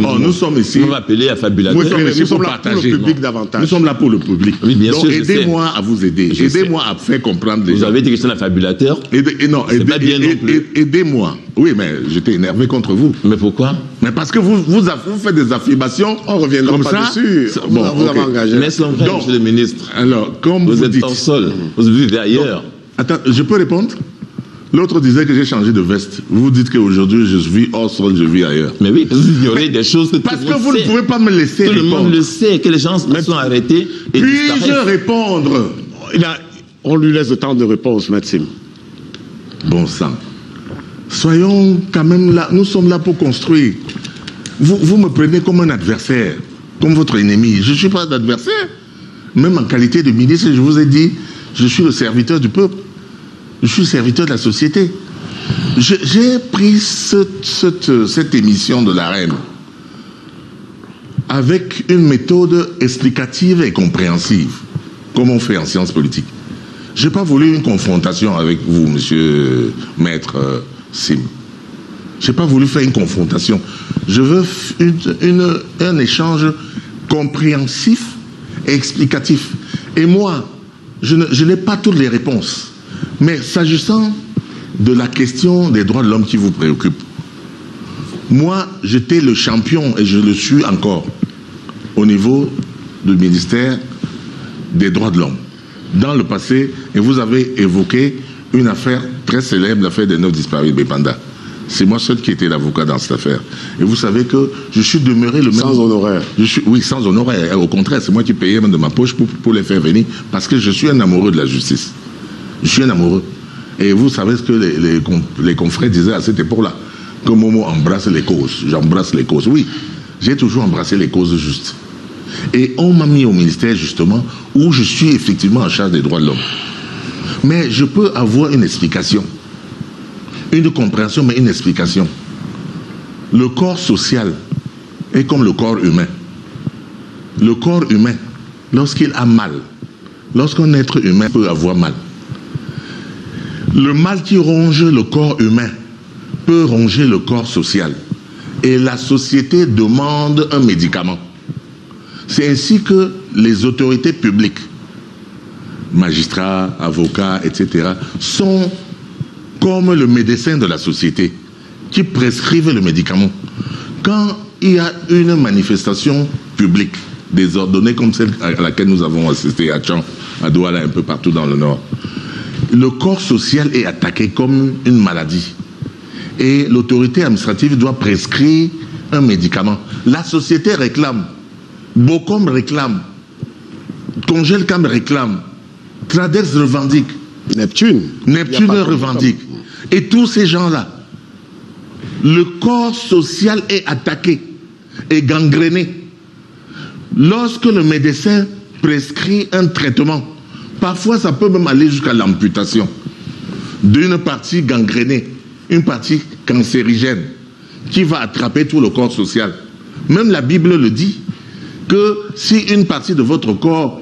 S3: Oh, nous sommes ici.
S2: On va appeler à fabulateur.
S3: Nous sommes là pour le public davantage. Nous sommes là pour le public.
S2: Oui, bien sûr.
S3: Donc aidez-moi à vous aider. Aidez-moi à faire comprendre les gens.
S2: Vous avez dit que c'est un fabulateur.
S3: Aidez-moi. Oui, mais j'étais énervé contre vous.
S2: Mais pourquoi?
S3: Mais parce que vous faites des affirmations.
S4: On reviendra pas dessus.
S3: Bon,
S4: vous avez engagé.
S2: Laissons faire, monsieur le ministre.
S3: Alors, comme
S2: vous êtes en sol. Vous vivez ailleurs.
S3: Attends, je peux répondre? L'autre disait que j'ai changé de veste. Vous dites qu'aujourd'hui, je vis hors sol, je vis ailleurs.
S2: Mais oui, parce que vous ignorez des choses que tout le monde sait.
S3: Parce que vous ne pouvez pas me laisser répondre.
S2: Tout le monde le sait, que les gens sont arrêtés et
S3: puis-je répondre?
S4: On lui laisse le temps de réponse, Maxime.
S3: Bon sang. Soyons quand même là. Nous sommes là pour construire. Vous me prenez comme un adversaire, comme votre ennemi. Je ne suis pas d'adversaire. Même en qualité de ministre, je vous ai dit, je suis le serviteur du peuple. Je suis serviteur de la société. J'ai pris cette émission de la Reine avec une méthode explicative et compréhensive, comme on fait en sciences politiques. Je n'ai pas voulu une confrontation avec vous, monsieur Maître Sim. Je n'ai pas voulu faire une confrontation. Je veux un échange compréhensif et explicatif. Et moi, je n'ai pas toutes les réponses. Mais s'agissant de la question des droits de l'homme qui vous préoccupe, moi, j'étais le champion, et je le suis encore, au niveau du ministère des droits de l'homme. Dans le passé, et vous avez évoqué une affaire très célèbre, l'affaire des 9 disparus de Bépanda. C'est moi seul qui étais l'avocat dans cette affaire. Et vous savez que je suis demeuré le même...
S4: Sans honoraire.
S3: Oui, sans honoraire. Au contraire, c'est moi qui payais même de ma poche pour les faire venir, parce que je suis un amoureux de la justice. Je suis un amoureux. Et vous savez ce que les confrères disaient à cette époque-là, que Momo embrasse les causes. J'embrasse les causes. Oui, j'ai toujours embrassé les causes justes. Et on m'a mis au ministère, justement, où je suis effectivement en charge des droits de l'homme. Mais je peux avoir une explication. Une compréhension, mais une explication. Le corps social est comme le corps humain. Le corps humain, lorsqu'il a mal, lorsqu'un être humain peut avoir mal, le mal qui ronge le corps humain peut ronger le corps social. Et la société demande un médicament. C'est ainsi que les autorités publiques, magistrats, avocats, etc., sont comme le médecin de la société qui prescrivent le médicament. Quand il y a une manifestation publique désordonnée comme celle à laquelle nous avons assisté à Tchang, à Douala, un peu partout dans le nord, le corps social est attaqué comme une maladie. Et l'autorité administrative doit prescrire un médicament. La société réclame, Bokom réclame, Congelcam réclame, Tradex revendique, Neptune revendique. Et tous ces gens-là, le corps social est attaqué et gangréné. Lorsque le médecin prescrit un traitement, parfois ça peut même aller jusqu'à l'amputation d'une partie gangrénée, une partie cancérigène qui va attraper tout le corps social. Même la Bible le dit, que si une partie de votre corps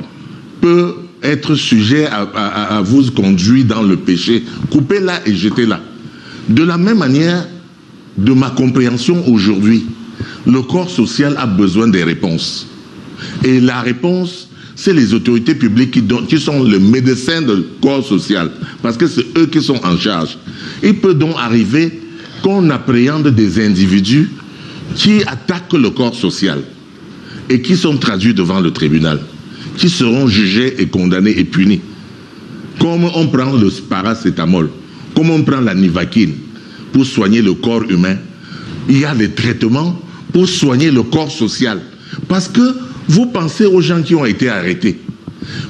S3: peut être sujet à vous conduire dans le péché, coupez-la et jetez-la. De la même manière, de ma compréhension aujourd'hui, le corps social a besoin des réponses. Et la réponse, c'est les autorités publiques qui sont le médecin du corps social, parce que c'est eux qui sont en charge. Il peut donc arriver qu'on appréhende des individus qui attaquent le corps social et qui sont traduits devant le tribunal, qui seront jugés et condamnés et punis. Comme on prend le paracétamol, comme on prend la nivaquine pour soigner le corps humain, il y a des traitements pour soigner le corps social. Parce que vous pensez aux gens qui ont été arrêtés,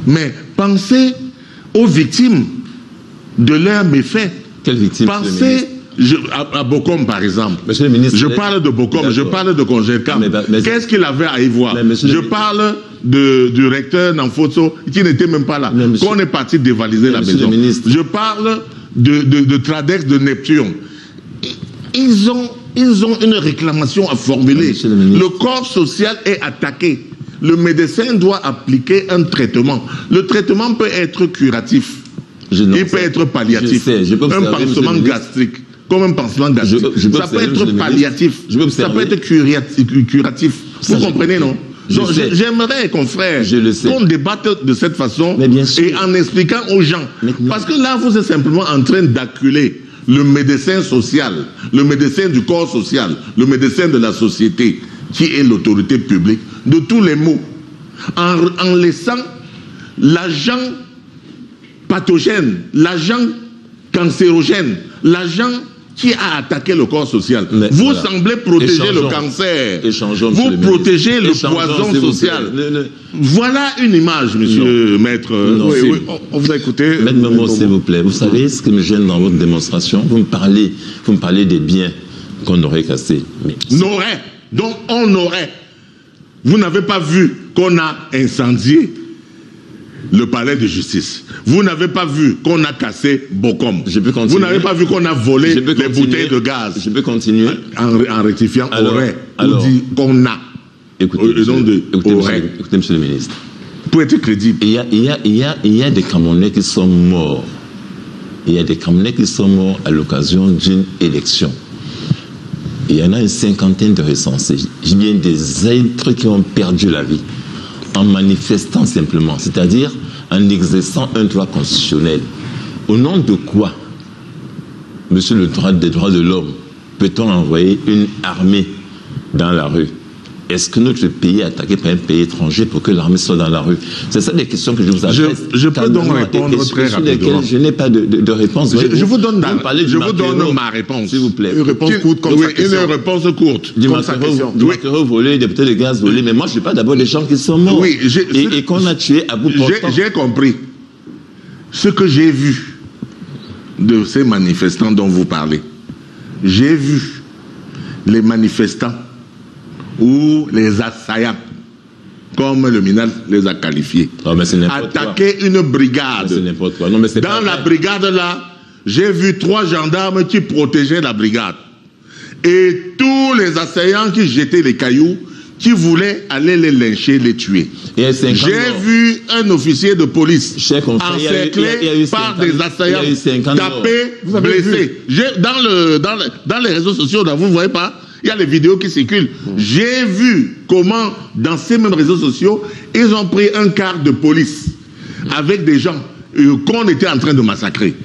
S3: mais pensez aux victimes de leurs méfaits.
S2: Quelles victimes?
S3: Pensez à Bokom, par exemple.
S2: Monsieur le ministre,
S3: je parle de Bokom, je parle de Congercam. Qu'est-ce qu'il avait à y voir? Je parle du recteur Namfoso qui n'était même pas là, qu'on est parti dévaliser la maison. Je parle de Tradex de Neptune. Ils ont une réclamation à formuler. Le corps social est attaqué. Le médecin doit appliquer un traitement. Le traitement peut être curatif. Il peut être palliatif. Un pansement gastrique. Comme un pansement gastrique. Ça peut être palliatif. Ça peut être curatif. Vous comprenez, non? J'aimerais, confrère, qu'on débatte de cette façon et en expliquant aux gens. Parce que là, vous êtes simplement en train d'acculer le médecin social, le médecin du corps social, le médecin de la société, qui est l'autorité publique, de tous les maux, en laissant l'agent pathogène, l'agent cancérogène, l'agent qui a attaqué le corps social. Vous semblez protéger le cancer. Vous protégez le poison social. Voilà une image, monsieur Maître.
S1: On vous a écouté.
S2: Maître Momo, s'il vous plaît. Vous savez ce que me gêne dans votre démonstration? Vous me parlez des biens qu'on aurait cassés.
S3: N'aurait. Donc on aurait. Vous n'avez pas vu qu'on a incendié le palais de justice. Vous n'avez pas vu qu'on a cassé Bokom. Vous n'avez pas vu qu'on a volé les bouteilles de gaz.
S2: Je peux continuer
S3: en rectifiant aurait. On dit qu'on a.
S2: Écoutez, monsieur le ministre.
S3: Pour être crédible.
S2: Il y a des Camerounais qui sont morts. Il y a des Camerounais qui sont morts à l'occasion d'une élection. Il y en a une cinquantaine de recensés. Il y a des êtres qui ont perdu la vie en manifestant simplement, c'est-à-dire en exerçant un droit constitutionnel. Au nom de quoi, monsieur le droit des droits de l'homme, peut-on envoyer une armée dans la rue? Est-ce que notre pays est attaqué par un pays étranger pour que l'armée soit dans la rue? C'est ça les questions que je vous adresse.
S3: Je peux donc répondre très rapidement.
S2: Je n'ai pas de réponse.
S3: Je vous donne ma réponse.
S2: S'il vous plaît.
S3: Une réponse courte comme ça. Une réponse courte.
S2: Du matériau volé, des bouteilles de gaz volées. Mais moi, je ne parle pas d'abord des gens qui sont morts.
S3: Oui,
S2: et qu'on a tué à bout portant.
S3: J'ai compris. Ce que j'ai vu de ces manifestants dont vous parlez, j'ai vu les manifestants ou les assaillants, comme le MINAL les a qualifiés, attaquer une brigade. Dans la brigade là, j'ai vu 3 gendarmes qui protégeaient la brigade. Et tous les assaillants qui jetaient les cailloux, qui voulaient aller les lyncher, les tuer. J'ai vu un officier de police encerclé par des assaillants, tapé, blessé. Dans les réseaux sociaux, là, vous ne voyez pas? Il y a les vidéos qui circulent. J'ai vu comment, dans ces mêmes réseaux sociaux, ils ont pris un car de police avec des gens qu'on était en train de massacrer.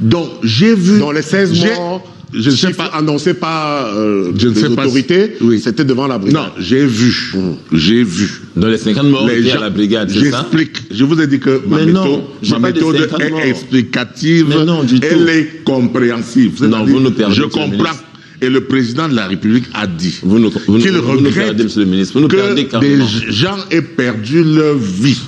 S3: Donc, j'ai vu...
S1: Dans les 16 morts, je ne sais pas, annoncé par les autorités, c'était devant la brigade.
S3: Non, j'ai vu. J'ai vu.
S2: Dans les 50 morts, il y a la brigade, c'est ça?
S3: J'explique. Je vous ai dit que ma méthode est explicative. Elle est compréhensive.
S2: Non, vous nous perdez.
S3: Je comprends. Et le président de la République a dit qu'il regrette que des gens aient perdu leur vie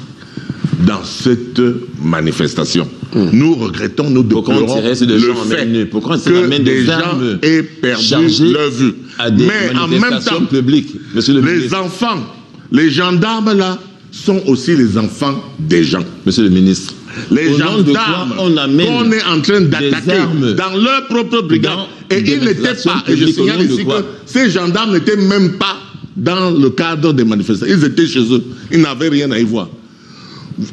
S3: dans cette manifestation. Nous regrettons, nous déplorons le fait que des gens aient perdu leur vie. Mais en même temps, les enfants, les gendarmes là, sont aussi les enfants des gens.
S2: Monsieur le ministre,
S3: les gendarmes qu'on est en train d'attaquer dans leur propre brigade. Et ils n'étaient pas, et je signale ici que ces gendarmes n'étaient même pas dans le cadre des manifestations. Ils étaient chez eux. Ils n'avaient rien à y voir.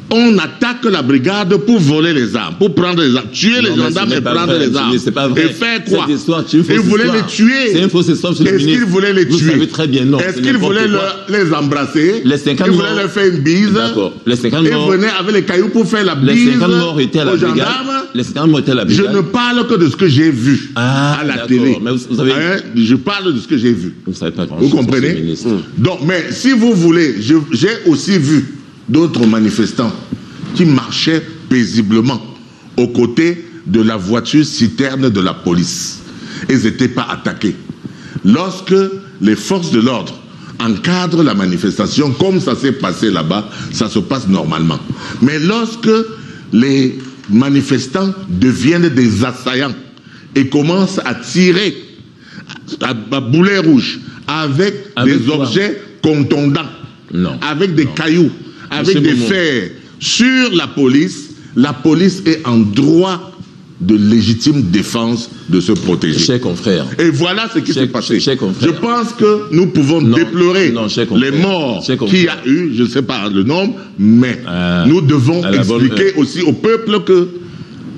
S3: on attaque la brigade pour voler les armes, pour prendre les armes, tuer les gendarmes et prendre les armes.
S2: C'est pas vrai.
S3: Et faire quoi?
S2: Ils
S3: voulaient les tuer.
S2: C'est une fausse histoire, monsieur le ministre.
S3: Est-ce qu'ils voulaient les tuer?
S2: Vous savez très bien, non.
S3: Est-ce qu'ils voulaient les embrasser?
S2: Les 50
S3: ils voulaient leur faire une bise.
S2: D'accord. Les 50 morts.
S3: Ils venaient avec les cailloux pour faire la bise.
S2: Les 50 morts étaient à la brigade. Les 50 morts étaient à la brigade.
S3: Je ne parle que de ce que j'ai vu à la télé.
S2: Mais vous avez...
S3: je parle de ce que j'ai vu.
S2: Vous savez pas grand-chose.
S3: Vous comprenez? Donc, mais si vous voulez, j'ai aussi vu d'autres manifestants qui marchaient paisiblement aux côtés de la voiture citerne de la police. Ils n'étaient pas attaqués. Lorsque les forces de l'ordre encadrent la manifestation, comme ça s'est passé là-bas, ça se passe normalement. Mais lorsque les manifestants deviennent des assaillants et commencent à tirer à boulet rouge avec des objets contondants, avec des cailloux, avec des fers sur la police est en droit de légitime défense de se protéger.
S2: Chers confrères.
S3: Et voilà ce qui s'est passé.
S2: Je
S3: pense que nous pouvons déplorer les morts qu'il y a eu, je ne sais pas le nombre, mais nous devons expliquer aussi au peuple que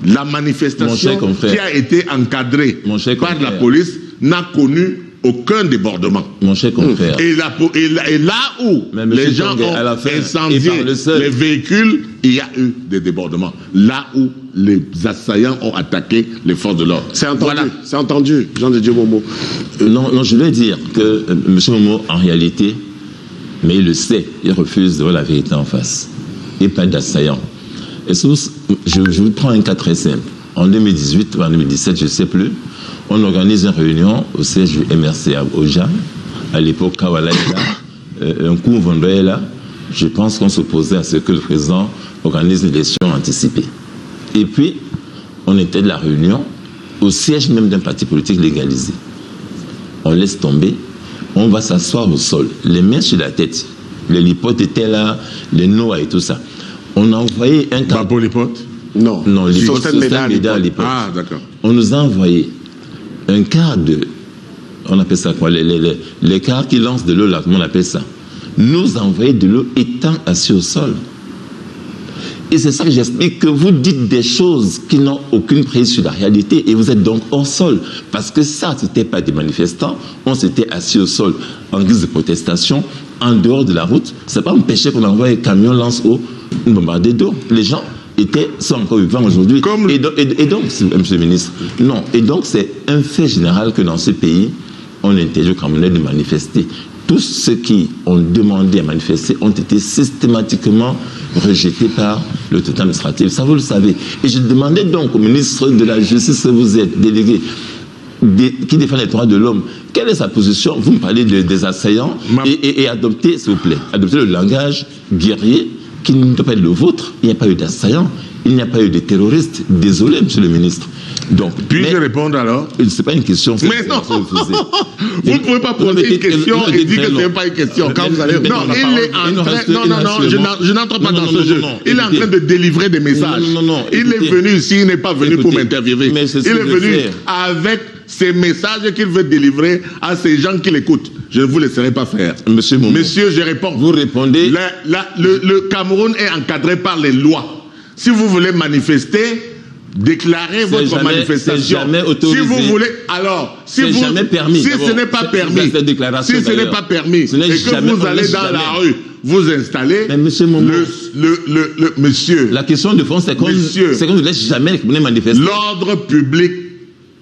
S3: la manifestation qui a été encadrée par la police n'a connu aucun débordement.
S2: Mon cher confrère.
S3: Et là où les gens ont incendié les véhicules, il y a eu des débordements. Là où les assaillants ont attaqué les forces de l'ordre.
S4: C'est entendu, c'est entendu, Jean de Dieu Momo.
S2: Non, je vais dire que M. Momo, en réalité, mais il le sait, il refuse de voir la vérité en face. Il n'y a pas d'assaillants. Et je vous prends un cas très simple. En 2018 ou en 2017, je ne sais plus, on organise une réunion au siège du MRC à Oja. À l'époque, Kawala est là, un coup Vondo est là. Je pense qu'on s'opposait à ce que le président organise une élection anticipée. Et puis, on était de la réunion au siège même d'un parti politique légalisé. On laisse tomber, on va s'asseoir au sol, les mains sur la tête. Les lipotes étaient là, les noix et tout ça. On a envoyé un...
S3: Pas pour lipotes?
S2: Non, les lipotes,
S3: Ah, d'accord.
S2: On nous a envoyé un quart de... On appelle ça quoi? Les quarts qui lancent de l'eau là, comment on appelle ça? Nous envoyer de l'eau étant assis au sol. Et c'est ça que j'explique, que vous dites des choses qui n'ont aucune prise sur la réalité et vous êtes donc hors sol. Parce que ça, ce n'était pas des manifestants, on s'était assis au sol en guise de protestation, en dehors de la route. Ça n'a pas empêché qu'on envoie un camion lance-eau, une bombardée d'eau. Les gens sont encore vivants aujourd'hui. Et donc, monsieur le ministre, non. Et donc, c'est un fait général que dans ce pays, on interdit aux Camerounais de manifester. Tous ceux qui ont demandé à manifester ont été systématiquement rejetés par l'autorité administrative. Ça, vous le savez. Et je demandais donc au ministre de la Justice, que vous êtes délégué, qui défend les droits de l'homme, quelle est sa position? Vous me parlez des assaillants et adoptez, s'il vous plaît, adoptez le langage guerrier qui ne doit pas être le vôtre. Il n'y a pas eu d'assaillants, il n'y a pas eu de terroristes. Désolé, monsieur le ministre. Donc,
S3: puis-je répondre alors?
S2: Ce n'est pas une question.
S3: Mais non, vous ne pouvez pas poser une question et dire que ce n'est pas une question. Quand vous allez... Non, il est en train... Non, je n'entre pas dans ce jeu. Il est en train de délivrer des messages. Il est venu ici, il n'est pas venu pour m'interviewer. Il est venu avec ces messages qu'il veut délivrer à ces gens qui l'écoutent. Je ne vous laisserai pas faire. Monsieur, je réponds.
S2: Vous répondez.
S3: Le Cameroun est encadré par les lois. Si vous voulez manifester, déclarez votre manifestation.
S2: Jamais autorisé.
S3: Si vous voulez, alors, si
S2: jamais permis.
S3: Si ce n'est pas permis, et que vous allez dans la rue, vous installez, monsieur.
S2: La question de fond, c'est qu'on ne laisse jamais manifester.
S3: L'ordre public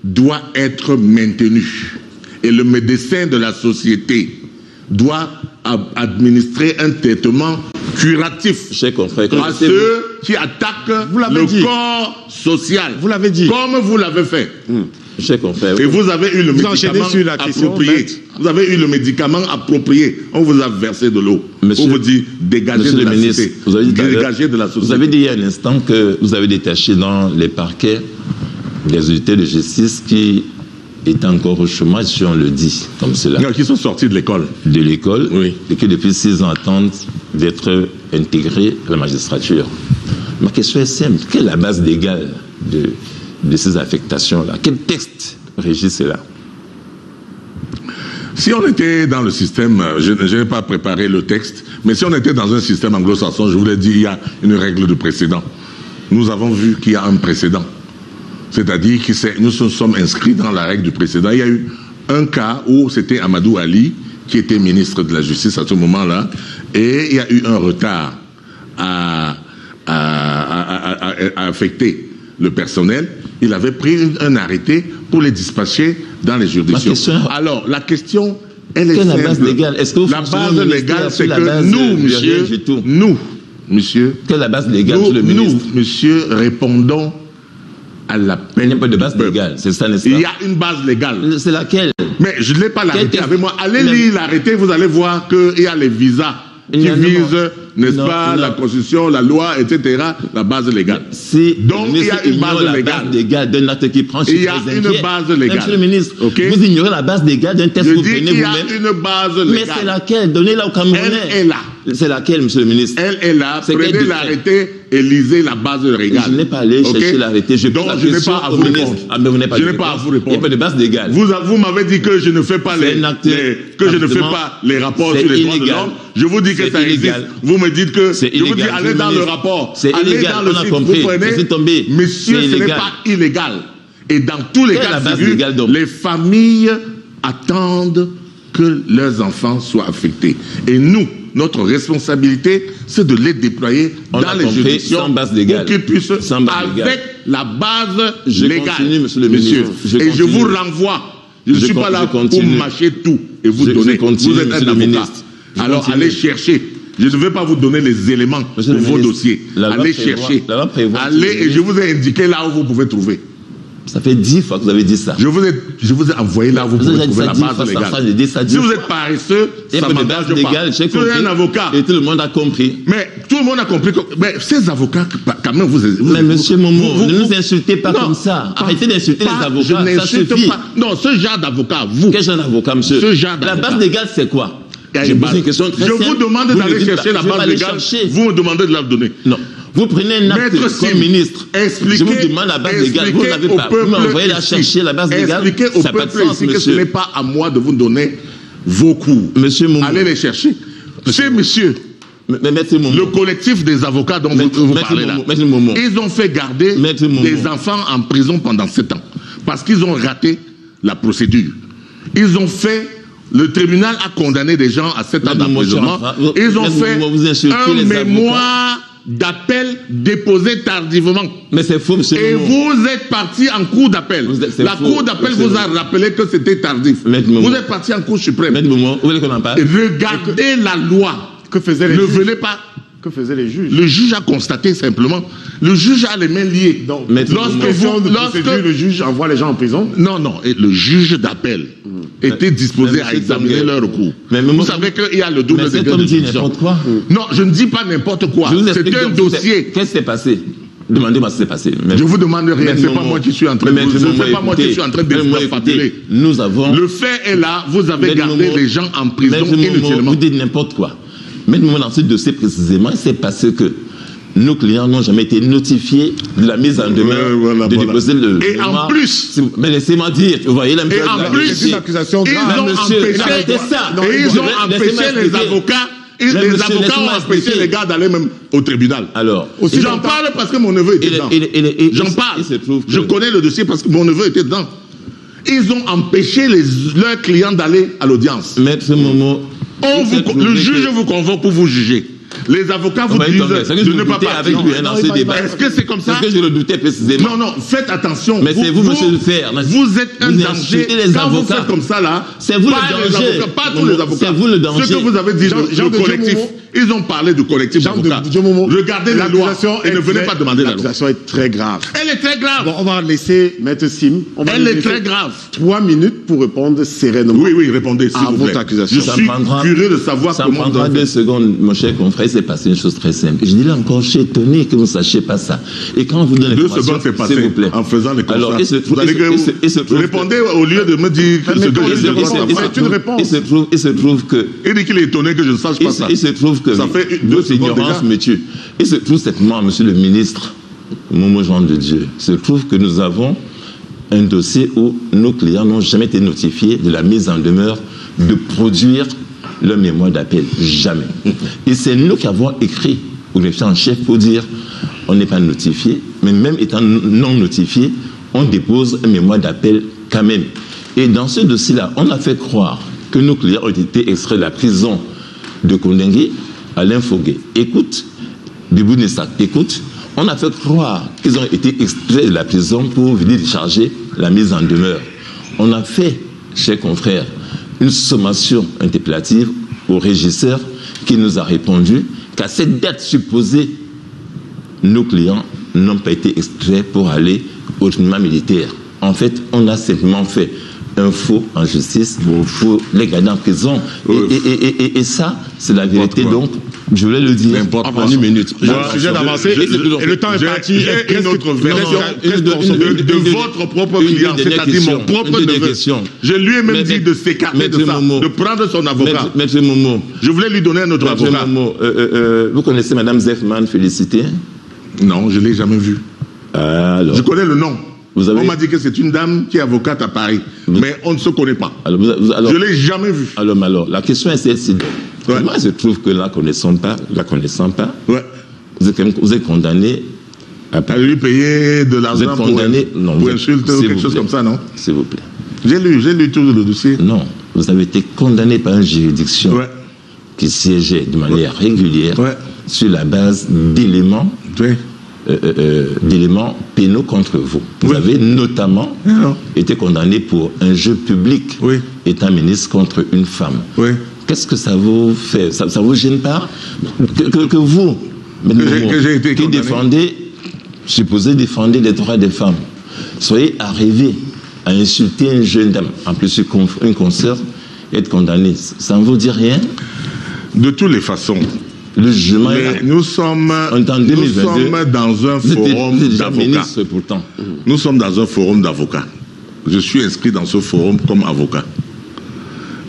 S3: doit être maintenu. Et le médecin de la société doit administrer un traitement curatif à ceux qui attaquent le corps social.
S4: Vous l'avez dit.
S3: Comme vous l'avez fait. Et vous avez eu le médicament approprié. Vous avez eu le médicament approprié. On vous a versé de l'eau. On vous dit dégagez de la cité. Dégagez de la société.
S2: Vous avez dit il y a un instant que vous avez détaché dans les parquets des unités de justice qui étaient encore au chômage, si on le dit comme cela.
S3: Qui sont sortis de l'école.
S2: De l'école,
S3: oui.
S2: Et qui depuis 6 ans attendent d'être intégrés à la magistrature. Ma question est simple. Quelle est la base légale de ces affectations-là? Quel texte régit cela?
S3: Si on était dans le système, je n'ai pas préparé le texte, mais si on était dans un système anglo-saxon, je vous l'ai dit, il y a une règle de précédent. Nous avons vu qu'il y a un précédent. C'est-à-dire que nous sommes inscrits dans la règle du précédent. Il y a eu un cas où c'était Amadou Ali qui était ministre de la Justice à ce moment-là, et il y a eu un retard à affecter le personnel. Il avait pris un arrêté pour les dispatcher dans les juridictions. Alors, la question, elle est simple.
S2: La base légale, est-ce que vous
S3: la base légale, c'est que nous, monsieur,
S2: quelle est la base légale,
S3: nous, monsieur, répondons à l'appel.
S2: Il n'y a pas de base légale, c'est ça, n'est-ce pas?
S3: Il y a une base légale.
S2: C'est laquelle?
S3: Mais je ne l'ai pas l'arrêté avec moi. Allez lire l'arrêté, vous allez voir qu'il y a les visas qui visent, n'est-ce pas, la Constitution, la loi, etc., la base légale. Donc, il y a une base légale.
S2: D'un acte qui prend
S3: il y a une base légale.
S2: Monsieur le ministre, vous ignorez la base légale d'un texte que vous prenez vous-même.
S3: Il y a une base légale.
S2: Mais c'est laquelle? Donnez-la au Camerounais.
S3: Elle est là.
S2: C'est laquelle, monsieur le ministre?
S3: Elle est là. Prenez l'arrêté et lisez la base légale.
S2: Je n'ai pas allé chercher l'arrêté.
S3: Donc, je n'ai pas à vous répondre.
S2: Je n'ai pas à vous répondre. Il n'y a pas de base légale.
S3: Vous m'avez dit que je ne fais pas les rapports sur les droits de l'homme. Je vous dis que ça existe. Vous me dites que je vous dis allez dans le rapport. Allez dans le site. Vous prenez. Monsieur, ce n'est pas illégal. Et dans tous les cas de figure, les familles attendent que leurs enfants soient affectés. Et nous, notre responsabilité, c'est de les déployer dans les juridictions pour qu'ils puissent, avec la base légale. Monsieur, et je vous renvoie. Je ne suis pas là pour mâcher tout et vous donner. Vous êtes un avocat. Alors allez chercher. Je ne vais pas vous donner les éléments pour vos dossiers. Allez chercher. Allez, et je vous ai indiqué là où vous pouvez trouver.
S2: Ça fait 10 fois que vous avez dit ça.
S3: Je vous ai envoyé là où vous pouvez trouver la base légale. Si vous êtes paresseux, ça ne m'engage pas. Je suis un avocat.
S2: Et tout le monde a compris.
S3: Mais tout le monde a compris que ces avocats, quand même, vous...
S2: Mais monsieur Momo, ne nous insultez pas comme ça. Arrêtez d'insulter les avocats, ça suffit.
S3: Non, ce genre d'avocat, vous...
S2: Quel genre d'avocat, monsieur? La base légale, c'est quoi?
S3: J'ai posé une question très simple. Je vous demande d'aller chercher la base légale. Vous me demandez de la donner.
S2: Non. Vous prenez un acte comme ministre. Je vous demande la base légale. Vous n'avez pas. Vous m'envoyez la chercher, la base légale.
S3: Expliquez au peuple ici que ce n'est pas à moi de vous donner vos cours.
S2: Monsieur Momo.
S3: Allez les chercher. C'est monsieur. Le collectif des avocats dont vous parlez là. Ils ont fait garder des enfants en prison pendant 7 ans. Parce qu'ils ont raté la procédure. Ils ont fait... Le tribunal a condamné des gens à 7 ans d'emprisonnement. Ils ont fait un mémoire d'appel déposé tardivement.
S2: Mais c'est faux, monsieur.
S3: Et vous êtes parti en cour d'appel. La cour d'appel vous a rappelé que c'était tardif. Vous êtes parti en cour suprême. Regardez la loi.
S4: Que faisaient les
S3: juges? Ne venez pas.
S4: Que faisaient les juges?
S3: Le juge a constaté simplement. Le juge a les mains liées.
S4: Donc, lorsque le juge envoie les gens en prison?
S3: Non, non. Et le juge d'appel était disposé à examiner leur recours. Vous savez qu'il y a le double degré de juridiction. Non, je ne dis pas n'importe quoi. C'est un dossier.
S2: Qu'est-ce qui s'est passé? Demandez-moi ce qui s'est passé.
S3: Je vous demande rien. C'est pas moi qui suis en train de vous.
S2: Nous avons.
S3: Le fait est là. Vous avez gardé les gens en prison inutilement.
S2: Vous dites n'importe quoi. Maintenant, dans ce dossier précisément, c'est parce que nos clients n'ont jamais été notifiés de la mise en demeure de déposer le
S3: et en plus,
S2: mais laissez-moi dire, vous voyez la
S3: et en plus,
S4: une accusation grave.
S3: Ils ont empêché les avocats. Les avocats ont empêché les gars d'aller même au tribunal.
S2: Alors,
S3: j'en parle parce que mon neveu était dedans. J'en parle. Je connais le dossier parce que mon neveu était dedans. Ils ont empêché leurs clients d'aller à l'audience.
S2: Maître Momo,
S3: le juge vous convoque pour vous juger. Les avocats vous disent de ne pas partir. Est-ce que c'est comme ça?
S2: C'est ce que je le doutais précisément.
S3: Non, non, faites attention.
S2: Mais c'est vous, monsieur le faire.
S3: Vous êtes un danger. Quand vous faites comme ça, là,
S2: c'est vous le danger.
S3: Pas tous les avocats.
S2: C'est vous le danger.
S3: Ce que vous avez dit, le collectif. Ils ont parlé du collectif d'avocats. Regardez la loi et ne venez pas demander la loi.
S4: L'accusation est très grave.
S3: Elle est très grave.
S4: Bon, on va laisser Maître Sim.
S3: Elle est très grave.
S4: 3 minutes pour répondre sereinement.
S3: Oui, oui, répondez, s'il vous plaît.
S4: Accusation.
S3: Je suis curieux de savoir comment...
S2: Ça prendra 2 secondes, mon cher confrère. C'est passé une chose très simple. Je dis là encore, je suis étonné que vous ne sachiez pas ça. Et quand vous donnez
S3: 2 secondes, c'est passé, s'il vous plaît, en faisant les constats. Alors, vous répondez au lieu de me dire ce que je dois savoir.
S4: C'est une réponse.
S2: Il se trouve que...
S3: Il dit qu'il est étonné que je ne sache pas ça.
S2: Il se trouve que...
S3: Ça fait
S2: votre ignorance me tue. Il se trouve certainement, monsieur le ministre, Momo Jean de Dieu, il se trouve que nous avons un dossier où nos clients n'ont jamais été notifiés de la mise en demeure de produire leur mémoire d'appel. Jamais. Et c'est nous qui avons écrit au greffier en chef pour dire on n'est pas notifié, mais même étant non notifié, on dépose un mémoire d'appel quand même. Et dans ce dossier-là, on a fait croire que nos clients ont été extraits de la prison de Kondengue, Alain Foguet. Écoute, Bibou Nessa, écoute, on a fait croire qu'ils ont été extraits de la prison pour venir décharger la mise en demeure. On a fait, chers confrères, une sommation interpellative au régisseur qui nous a répondu qu'à cette date supposée, nos clients n'ont pas été extraits pour aller au tribunal militaire. En fait, on a simplement fait un faux en justice pour les garder en prison. Et ça, c'est la vérité. Donc, je voulais le dire en une minute.
S4: J'ai un sujet d'avancée et le temps est parti.
S3: Une autre version de votre propre client, c'est-à-dire mon propre neveu. Je lui ai même dit de s'écarter de ça, de prendre son avocat.
S2: Maître Momo.
S3: Je voulais lui donner un autre avocat.
S2: Vous connaissez Madame Zefman Félicité?
S3: Non, je ne l'ai jamais vue.
S2: Alors.
S3: Je connais le nom. On m'a dit que c'est une dame qui est avocate à Paris, mais on ne se connaît pas. Je ne l'ai jamais vue.
S2: Alors, la question est celle-ci. Moi, je trouve que la connaissant pas, vous êtes condamné
S3: à lui payer de l'argent pour insulte ou quelque chose comme ça, non?
S2: S'il vous plaît.
S3: J'ai lu tout le dossier.
S2: Non, vous avez été condamné par une juridiction qui siégeait de manière régulière sur la base d'éléments d'éléments pénaux contre vous. Vous avez notamment été condamné pour un jeu public étant ministre contre une femme. Qu'est-ce que ça vous fait? Ça vous gêne pas que vous, qui défendez, supposez défendre les droits des femmes, soyez arrivé à insulter une jeune dame, en plus une consoeur, et être condamné? Ça ne vous dit rien?
S3: De toutes les façons.
S2: Le jugement est là.
S3: Nous sommes dans un forum d'avocats. Nous sommes dans un forum d'avocats. Je suis inscrit dans ce forum comme avocat.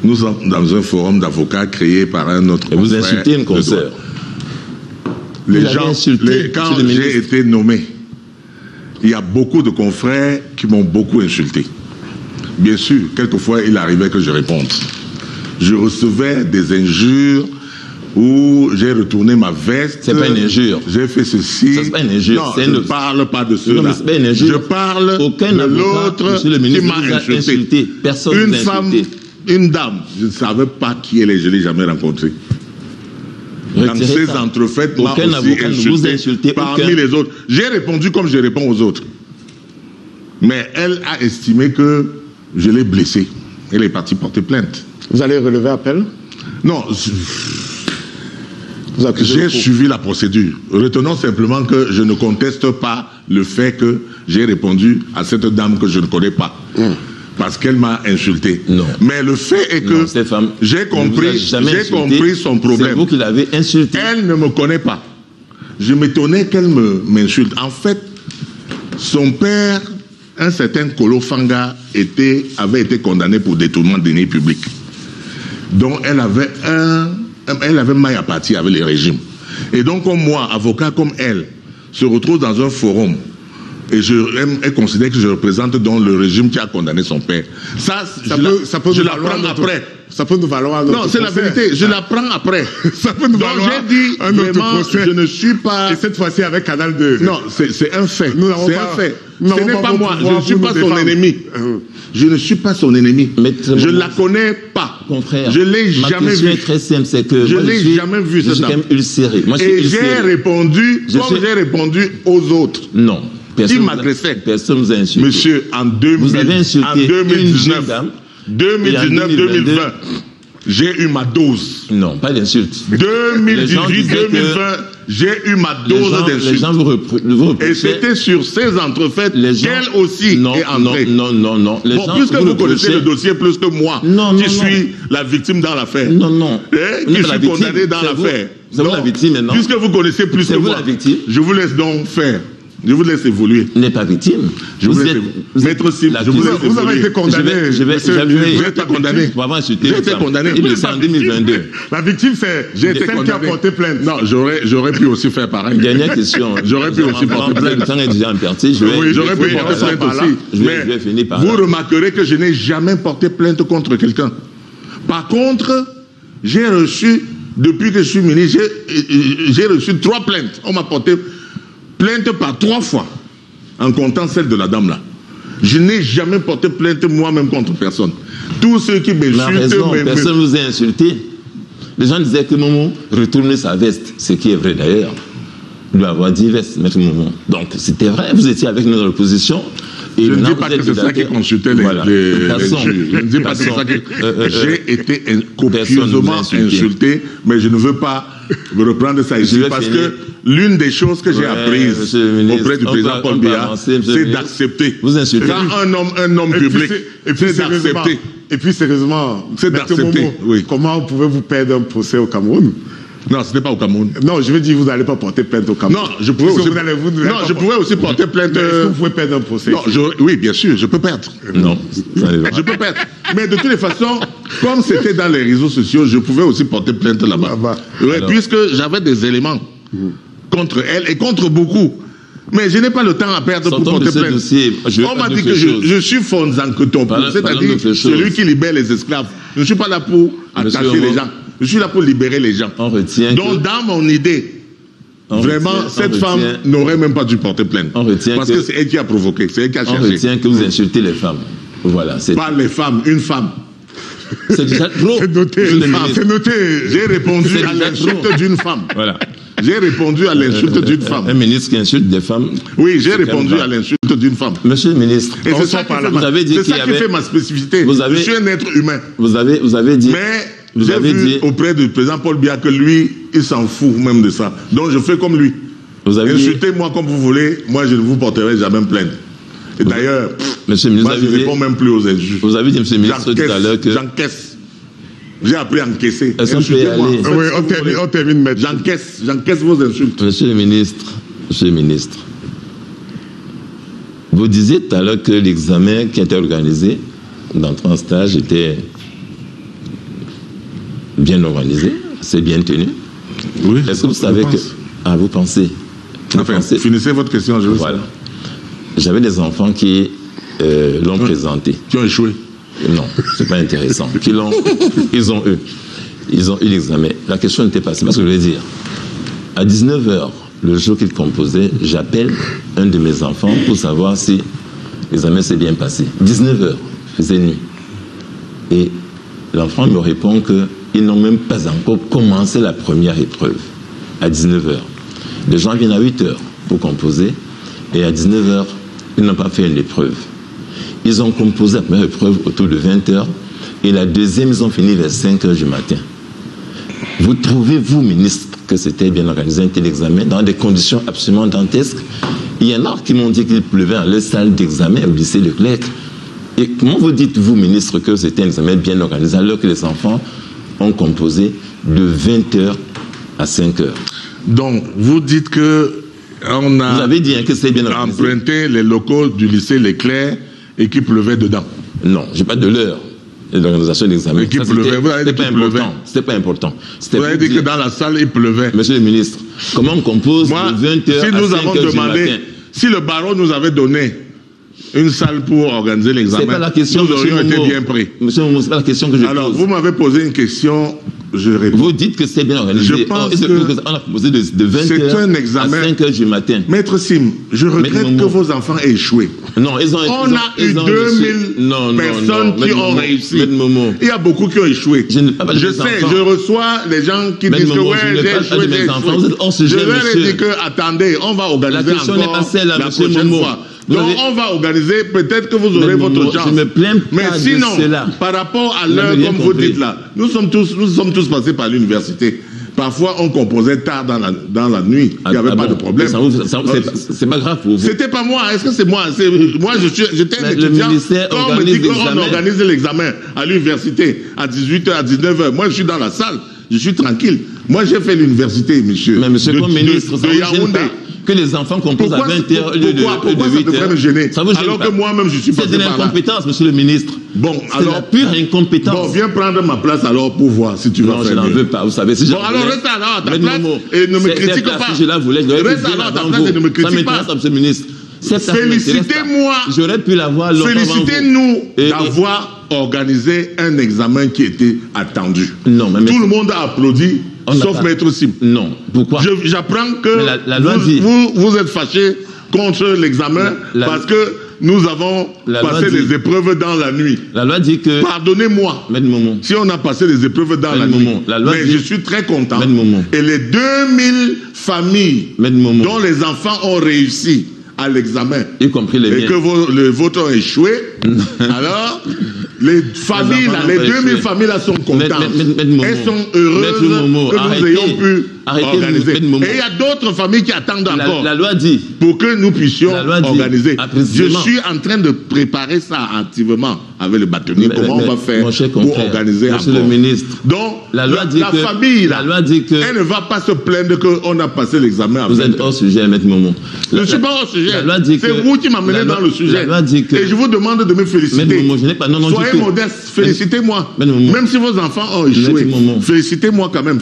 S3: Nous sommes dans un forum d'avocats créé par un autre confrère.
S2: Et vous insultez une consoeur.
S3: Quand j'ai été nommé, il y a beaucoup de confrères qui m'ont beaucoup insulté. Bien sûr, quelquefois, il arrivait que je réponde. Je recevais des injures où j'ai retourné ma veste.
S2: C'est pas une injure.
S3: J'ai fait ceci.
S2: C'est pas une injure.
S3: Non, je ne parle pas de cela.
S2: Non, mais c'est pas une injure.
S3: Je parle de l'autre qui m'a insulté.
S2: Personne
S3: une femme, une dame, je ne savais pas qui elle est, je ne l'ai jamais rencontrée. Dans ces entrefaites, m'a aussi insulté parmi les autres. J'ai répondu comme je réponds aux autres. Mais elle a estimé que je l'ai blessée. Elle est partie porter plainte.
S4: Vous allez relever appel?
S3: Non. J'ai suivi la procédure. Retenons simplement que je ne conteste pas le fait que j'ai répondu à cette dame que je ne connais pas. Parce qu'elle m'a insulté.
S2: Non.
S3: Mais le fait est que j'ai compris son problème.
S2: C'est vous qui l'avez insulté.
S3: Elle ne me connaît pas. Je m'étonnais qu'elle m'insulte. En fait, son père, un certain Kolo Fanga, avait été condamné pour détournement de deniers publics. Donc elle avait maille à partir avec les régimes. Et donc, comme moi, avocat comme elle, se retrouve dans un forum et elle considère que je représente donc le régime qui a condamné son père. Ça peut nous valoir après. Ça peut nous valoir. Non, c'est la vérité. Je l'apprends après. Ça peut nous valoir. J'ai dit un autre procès. Je ne suis pas. Et cette fois-ci avec Canal 2. Non, c'est un fait. C'est un fait. Ce n'est pas moi. Je ne suis pas son ennemi. Je ne suis pas son ennemi. Je ne la connais pas.
S2: Confrère,
S3: je ne l'ai jamais vu.
S2: Ma question est très simple, c'est que
S3: je ne l'ai jamais vu.
S2: Je suis quand même ulcéré.
S3: Et j'ai répondu comme j'ai répondu aux autres.
S2: Non.
S3: Qui m'agressait.
S2: Personne vous a insulté.
S3: Monsieur, en 2019-2020, j'ai eu ma dose.
S2: Non, pas d'insulte.
S3: 2018-2020, j'ai eu ma dose d'insulte.
S2: Les gens vous reprochaient.
S3: Et c'était sur ces entrefaites qu'elle aussi est entrée.
S2: Non.
S3: Puisque vous connaissez le dossier plus que moi, qui suis la victime dans l'affaire.
S2: Non.
S3: Qui suis condamné dans l'affaire.
S2: C'est vous la victime maintenant.
S3: Puisque vous connaissez plus que moi, je vous laisse donc faire. Je vous laisse évoluer.
S2: Vous n'êtes pas victime.
S3: Maître Sim, vous avez été condamné.
S2: J'ai été condamné.
S3: J'ai été condamné.
S2: En 2022.
S3: La victime, c'est celle qui a porté plainte. Non, j'aurais pu aussi faire pareil.
S2: Dernière question.
S3: J'aurais pu aussi porter plainte.
S2: Le temps est déjà imparti.
S3: Oui, j'aurais pu porter plainte aussi. Mais vous remarquerez que je n'ai jamais porté plainte contre quelqu'un. Par contre, j'ai reçu, depuis que je suis ministre, j'ai reçu 3 plaintes. On m'a porté plainte par 3 fois, en comptant celle de la dame là. Je n'ai jamais porté plainte moi-même contre personne. Tous ceux qui m'insultent...
S2: Personne ne vous a insulté. Les gens disaient que Momo retournait sa veste, ce qui est vrai d'ailleurs. Lui avoir dit veste, maître Momo. Donc c'était vrai, vous étiez avec notre opposition.
S3: Et je ne dis pas que c'est ça qui consultait les juges. Je ne dis pas que c'est ça que... J'ai été copieusement insulté, mais je ne veux pas reprendre ça ici parce que l'une des choses que j'ai apprises auprès du président Paul Biya, c'est d'accepter.
S2: Vous insultez.
S3: Quand un homme public, c'est d'accepter.
S4: Et puis sérieusement,
S3: c'est d'accepter.
S4: Comment pouvez-vous perdre un procès au Cameroun?
S3: Non, ce n'est pas au Cameroun.
S4: Non, je veux dire, vous n'allez pas porter plainte au Cameroun.
S3: Non, je pouvais aussi porter plainte.
S4: Est-ce que vous pouvez perdre un procès?
S3: Non, oui, bien sûr, je peux perdre.
S2: Non,
S3: je peux perdre. Mais de toutes les façons, comme c'était dans les réseaux sociaux, je pouvais aussi porter plainte là-bas. Puisque j'avais des éléments contre elle et contre beaucoup. Mais je n'ai pas le temps à perdre pour porter plainte. On m'a dit que je suis Fonzankotopo, c'est-à-dire celui qui libère les esclaves. Je ne suis pas là pour attacher les gens. Je suis là pour libérer les gens. Donc, dans mon idée, vraiment, cette femme n'aurait même pas dû porter plainte. Parce que c'est elle qui a provoqué, c'est elle qui a cherché.
S2: On retient que vous insultez les femmes. Voilà,
S3: pas les femmes, une femme.
S2: C'est déjà trop.
S4: C'est noté. C'est noté.
S3: J'ai répondu à l'insulte d'une femme. Voilà. J'ai répondu à l'insulte d'une femme.
S2: Un ministre qui insulte des femmes.
S3: Oui, j'ai répondu à l'insulte d'une femme.
S2: Monsieur le ministre,
S3: et c'est ça qui fait ma spécificité. Je suis un être humain.
S2: Vous avez dit.
S3: Mais j'ai vu auprès du président Paul Biya que lui, il s'en fout même de ça. Donc je fais comme lui. Insultez-moi comme vous voulez, moi je ne vous porterai jamais plainte. Et d'ailleurs,
S2: monsieur le ministre,
S3: moi je ne réponds même plus aux injures.
S2: Vous avez dit, monsieur le ministre, tout à l'heure que...
S3: J'encaisse. J'ai appris à encaisser.
S2: Est-ce qu'on peut y aller?
S4: Oui, on termine maintenant.
S3: J'encaisse vos insultes.
S2: Monsieur le ministre, vous disiez tout à l'heure que l'examen qui était organisé d'entrée en stage était bien organisé, c'est bien tenu.
S3: Oui.
S2: Est-ce que vous savez que... Ah, vous pensez?
S3: Enfin, finissez votre question, je veux
S2: Voilà. J'avais des enfants qui l'ont présenté.
S3: Qui ont échoué?
S2: Non, c'est pas intéressant. Ils ont eu l'examen. La question n'était pas, c'est pas ce que je voulais dire. À 19h, le jour qu'il composait, j'appelle un de mes enfants pour savoir si l'examen s'est bien passé. 19h, faisait nuit. Et l'enfant me répond qu'ils n'ont même pas encore commencé la première épreuve. À 19h. Les gens viennent à 8h pour composer. Et à 19h, ils n'ont pas fait une épreuve. Ils ont composé la première épreuve autour de 20h et la deuxième, ils ont fini vers 5h du matin. Vous trouvez-vous, ministre, que c'était bien organisé un tel examen dans des conditions absolument dantesques? Il y en a qui m'ont dit qu'il pleuvait dans les salles d'examen au lycée Leclerc. Et comment vous dites-vous, ministre, que c'était un examen bien organisé alors que les enfants ont composé de 20h à 5h?
S3: Donc, vous dites que on a
S2: vous avez dit que c'est bien organisé.
S3: Emprunté les locaux du lycée Leclerc et qu'il pleuvait dedans.
S2: Non, je n'ai pas de l'heure de l'organisation de l'examen. C'était pas important.
S3: Vous avez dit que dans la salle, il pleuvait.
S2: Monsieur le ministre, comment on compose de 20h
S3: si nous avons demandé, si le barreau nous avait donné une salle pour organiser l'examen, nous aurions été bien pris.
S2: Monsieur Momo, c'est pas la question que je pose.
S3: Alors, vous m'avez posé une question, je réponds.
S2: Vous dites que c'est bien organisé.
S3: Je pense
S2: on a composé de 20h à 5h du matin.
S3: Maître Sim, je regrette que vos enfants aient échoué.
S2: Non,
S3: on a eu 2000 personnes qui ont réussi. Il y a beaucoup qui ont échoué. Je sais, je reçois les gens qui disent que ouais, j'ai échoué, j'ai échoué. Je leur ai dit que, attendez, on va organiser encore la prochaine fois. Donc on va organiser, peut-être que vous aurez votre chance.
S2: Je me plains pas.
S3: Mais sinon, par rapport à l'heure, comme vous dites là, nous sommes tous passés par l'université. Parfois, on composait tard dans la nuit. Il n'y avait pas de problème.
S2: C'est pas grave pour vous.
S3: C'était pas moi. Est-ce que c'est moi? Moi, j'étais un étudiant. Quand on me dit qu'on organise l'examen à l'université à 18h, à 19h, moi, je suis dans la salle. Je suis tranquille. Moi, j'ai fait l'université, monsieur.
S2: Mais monsieur comme ministre, ça vous gêne pas que les enfants composent à 20h au lieu de 8h.
S3: Pourquoi ça devrait me gêner? Alors que moi-même, je suis passé par là.
S2: C'est de l'incompétence, monsieur le ministre.
S3: Bon, alors...
S2: la pure incompétence.
S3: Bon, viens prendre ma place alors pour voir si tu vas faire.
S2: Non, je n'en veux pas, vous savez. Si
S3: bon, alors reste alors à ta place et ne me critique pas.
S2: Si je la voulais, je l'aurais
S3: reste alors à ta place et ne me critique pas.
S2: Ça m'intéresse, monsieur le ministre.
S3: Félicitez-moi.
S2: J'aurais pu l'avoir longtemps.
S3: Félicitez-nous d'avoir organisé un examen qui était attendu.
S2: Non, mais
S3: tout le monde a applaudi, sauf Maître Sim.
S2: Non. Pourquoi?
S3: J'apprends que
S2: la loi dit...
S3: vous êtes fâché contre l'examen parce que nous avons passé les épreuves dans la nuit.
S2: La loi dit que...
S3: Pardonnez-moi. Si on a passé les épreuves dans la nuit. Mais je suis très content. Et les 2000 familles dont les enfants ont réussi à l'examen,
S2: y compris les miens,
S3: et que les vôtres ont échoué, alors les familles, les 2000 familles là sont contentes. Elles sont heureuses que nous ayons pu organiser. Et il y a d'autres familles qui attendent encore.
S2: La loi dit
S3: pour que nous puissions organiser. Je suis en train de préparer ça activement avec le bâtonnier. Comment on va faire pour organiser encore.
S2: Monsieur le ministre.
S3: Donc la famille là, elle ne va pas se plaindre qu'on a passé l'examen.
S2: Vous êtes hors sujet, Maître Momo.
S3: Je ne suis pas hors sujet. C'est vous qui m'amenez dans le sujet. Et je vous demande de me féliciter. Soyez modeste, félicitez-moi. Même si vos enfants ont échoué, félicitez-moi quand même.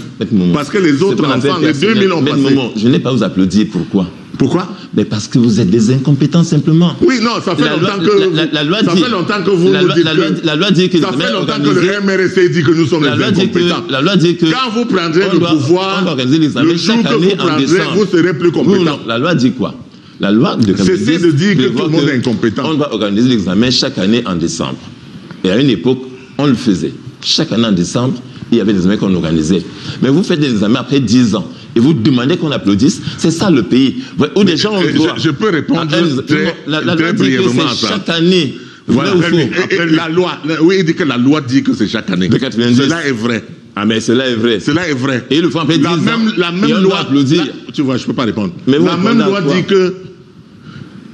S3: Parce que les autres enfants, les 2000 ont passé.
S2: Je n'ai pas vous applaudir. Pourquoi?
S3: Pourquoi?
S2: Mais parce que vous êtes des incompétents simplement.
S3: Oui, non, ça fait longtemps que vous nous dites
S2: la loi dit que
S3: ça fait longtemps que le MRSC dit que nous sommes les incompétents.
S2: La loi dit que
S3: quand vous prendrez le pouvoir, le jour que vous prendrez, vous serez plus compétent.
S2: La loi dit quoi? La loi de
S3: cessez de dire que tout le monde est incompétent.
S2: On doit organiser l'examen chaque année en décembre. Et à une époque, on le faisait. Chaque année en décembre, il y avait des examens qu'on organisait. Mais vous faites des examens après 10 ans. Et vous demandez qu'on applaudisse. C'est ça le pays. Où des gens ont droit.
S3: Je peux répondre très brièvement à ça.
S2: Chaque année.
S3: Voilà, la loi, oui, il dit que la loi dit que c'est chaque année.
S2: De 90.
S3: Cela est vrai.
S2: Ah, mais cela est vrai.
S3: Cela est vrai.
S2: Et ils le font après 10 ans.
S3: La même loi. Tu vois, je ne peux pas répondre.
S2: Mais
S3: la même loi dit que.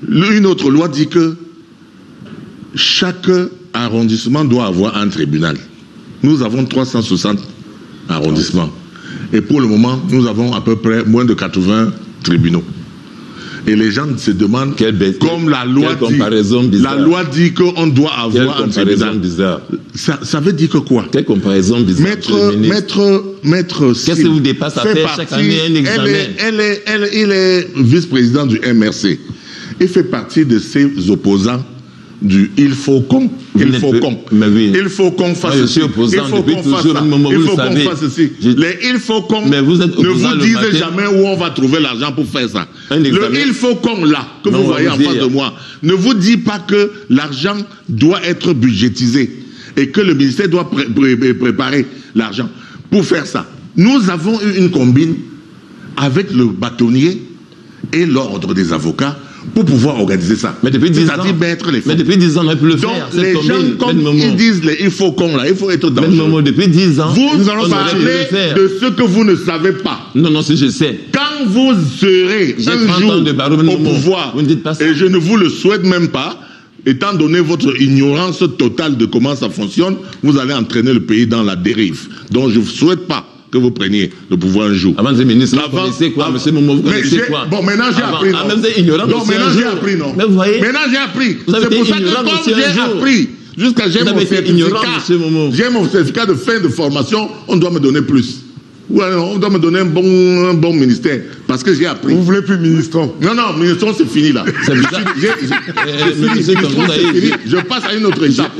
S3: Une autre loi dit que chaque arrondissement doit avoir un tribunal. Nous avons 360 arrondissements. Et pour le moment, nous avons à peu près moins de 80 tribunaux. Et les gens se demandent, comme la loi dit qu'on doit avoir un tribunal.
S2: Bizarre.
S3: Ça veut dire que quoi?
S2: Quelle comparaison bizarre.
S3: Maître
S2: qu'est-ce que vous dépassez à faire chaque année un examen?
S3: Il est vice-président du MRC. Il fait partie de ces opposants du il faut qu'on. Il faut qu'on. Il faut qu'on fasse ceci. Il faut qu'on fasse ça. Il faut qu'on fasse ceci. Les il faut qu'on ne vous disent jamais où on va trouver l'argent pour faire ça. Le il faut qu'on là, que vous voyez en face de moi, ne vous dit pas que l'argent doit être budgétisé et que le ministère doit préparer l'argent pour faire ça. Nous avons eu une combine avec le bâtonnier et l'ordre des avocats pour pouvoir organiser ça.
S2: Mais depuis 10 ans,
S3: mais
S2: depuis 10 ans, on a pu le faire.
S3: Donc, les gens, comme ils disent, il faut qu'on là, il faut être dangereux.
S2: Depuis 10 ans,
S3: nous allons parler de ce que vous ne savez pas.
S2: Non, si je sais.
S3: Quand vous serez un jour au pouvoir,
S2: vous ne dites pas ça.
S3: Et je ne vous le souhaite même pas, étant donné votre ignorance totale de comment ça fonctionne, vous allez entraîner le pays dans la dérive. Donc, je ne vous souhaite pas que vous preniez le pouvoir un jour.
S2: Avant de ministre, vous connaissez quoi, monsieur Momo, vous connaissez quoi?
S3: Bon, maintenant j'ai appris, non?
S2: Vous êtes ignorant,
S3: non, maintenant j'ai appris, non?
S2: Mais vous voyez?
S3: Maintenant j'ai appris.
S2: C'est pour
S3: ça que comme j'ai appris, jusqu'à j'ai mon certificat, j'ai mon certificat de fin de formation, on doit me donner plus. Ouais, on doit me donner un bon ministère. Parce que j'ai appris.
S4: Vous voulez plus ministrant?
S3: Non, ministrant, c'est fini là.
S2: C'est bizarre.
S3: Je passe à une autre étape.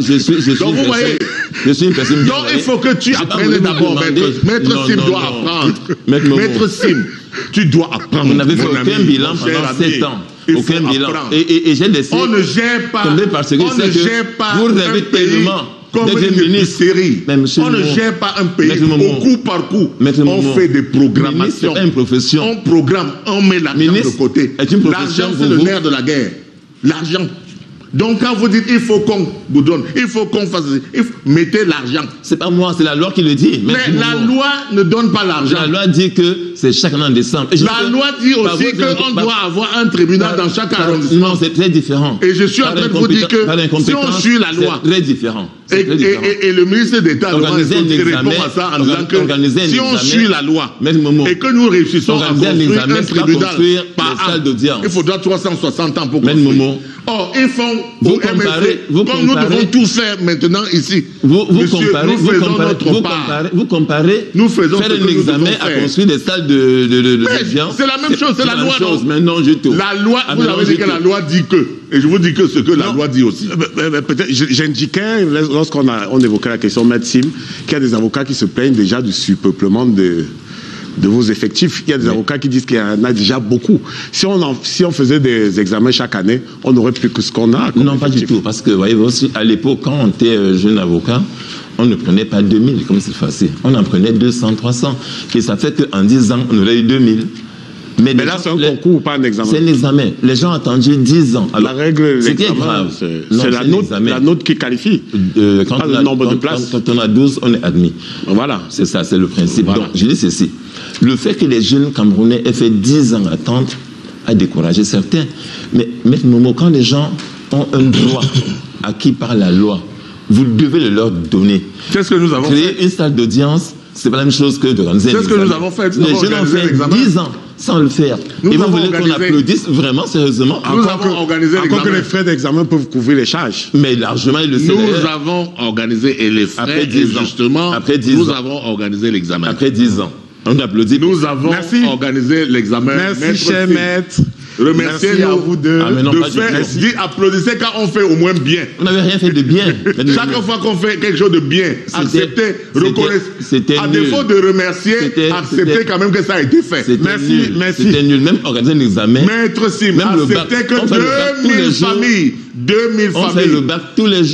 S3: Donc vous voyez.
S2: Je suis une personne.
S3: Donc il faut que tu apprennes d'abord. Maître Sim doit apprendre. Maître Sim, tu dois apprendre.
S2: Vous n'avez fait aucun bilan pendant 7 ans. Aucun bilan. Et j'ai laissé.
S3: On ne gère pas.
S2: Vous rêvez tellement.
S3: Comme une série. On ne gère pas un pays au coup par coup. On fait des programmations.
S2: C'est une profession.
S3: On programme, on met l'argent de côté. L'argent, c'est le nerf de la guerre. L'argent. Donc quand vous dites il faut qu'on vous donne, il faut qu'on fasse, mettez l'argent.
S2: C'est pas moi, c'est la loi qui le dit.
S3: Mais la loi ne donne pas l'argent.
S2: La loi dit que c'est chaque année en décembre.
S3: La loi dit aussi qu'on doit avoir un tribunal dans chaque arrondissement.
S2: Non, c'est très différent.
S3: Et je suis en train de vous dire que si on suit la loi,
S2: c'est très différent.
S3: Et le ministre d'État répond à ça en disant que si on suit la loi et que nous réussissons à construire un tribunal par an, il faudra 360 ans pour construire. Or, ils font au MSC, comme nous devons tout faire maintenant ici.
S2: Vous comparez faire un examen à construire des salles d'audience.
S3: C'est la même chose, c'est la loi.
S2: Mais non du tout.
S3: La loi, vous avez dit que la loi dit que. Et je vous dis que ce que la loi dit aussi.
S1: Peut-être, j'indiquais, lorsqu'on évoquait la question Maître Sim, qu'il y a des avocats qui se plaignent déjà du surpeuplement de vos effectifs. Il y a des avocats qui disent qu'il y en a déjà beaucoup. Si on faisait des examens chaque année, on n'aurait plus que ce qu'on a.
S2: Non, pas du tout. Parce que, voyez aussi, à l'époque, quand on était jeune avocat, on ne prenait pas 2000, comme c'est facile. On en prenait 200, 300. Et ça fait qu'en 10 ans, on aurait eu 2000.
S1: Mais là, c'est un concours ou pas un examen?
S2: C'est l'examen. Les gens ont attendu 10 ans. Alors,
S1: la règle,
S2: ce qui est grave,
S1: c'est la note qui qualifie.
S2: Quand
S1: le nombre de places.
S2: Quand on a 12, on est admis.
S1: Voilà.
S2: C'est ça, c'est le principe.
S1: Voilà.
S2: Donc, je dis ceci. Le fait que les jeunes Camerounais aient fait 10 ans d'attente a découragé certains. Mais Momo, quand les gens ont un droit acquis par la loi, vous devez le leur donner.
S3: Qu'est-ce que nous avons
S2: fait? Créer une salle d'audience, c'est pas la même chose que d'organiser un examen.
S3: C'est ce que nous avons fait.
S2: Les jeunes ont fait 10 ans sans le faire. Et vous voulez qu'on applaudisse vraiment sérieusement?
S3: Nous avons organisé l'examen.
S1: Encore que les frais d'examen peuvent couvrir les charges.
S2: Mais largement, il le sait.
S3: Nous avons organisé, et les frais,
S2: après 10 ans.
S3: Justement, nous avons organisé l'examen.
S2: Après 10 ans. On applaudit.
S3: Nous avons organisé l'examen.
S1: Merci, cher maître.
S3: Remerciez à vous de faire. Applaudissez quand on fait au moins bien.
S2: On n'avait rien fait de bien.
S3: Chaque fois qu'on fait quelque chose de bien, acceptez, reconnaissez. À défaut de remercier, acceptez quand même que ça a été fait.
S2: Merci. C'était nul. Même organiser un examen.
S3: Maître Sim, acceptez que 2000 familles. 2000 familles.
S2: On fait le bac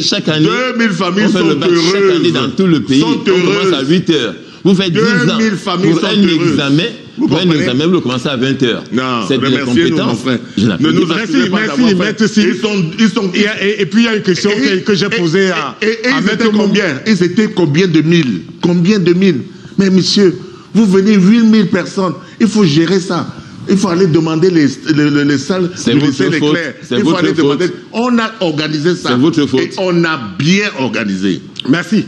S2: chaque année.
S3: 2000 familles sont heureuses.
S2: Chaque année dans tout le pays. On commence à 8 heures. Vous faites 10 ans pour un examen. Pour un examen, vous commencez à 20 heures.
S3: Non,
S2: c'est de la compétence.
S3: Ne nous
S1: merci, maître Sim. Et puis il y a une question que j'ai posée à maître
S3: combien? Ils étaient combien de mille? Combien de mille? Mais monsieur, vous venez 8000 personnes. Il faut gérer ça. Il faut aller demander les salles du lycée Leclerc. Il faut aller demander. On a organisé ça.
S2: C'est votre faute.
S3: Et on a bien organisé.
S1: Merci.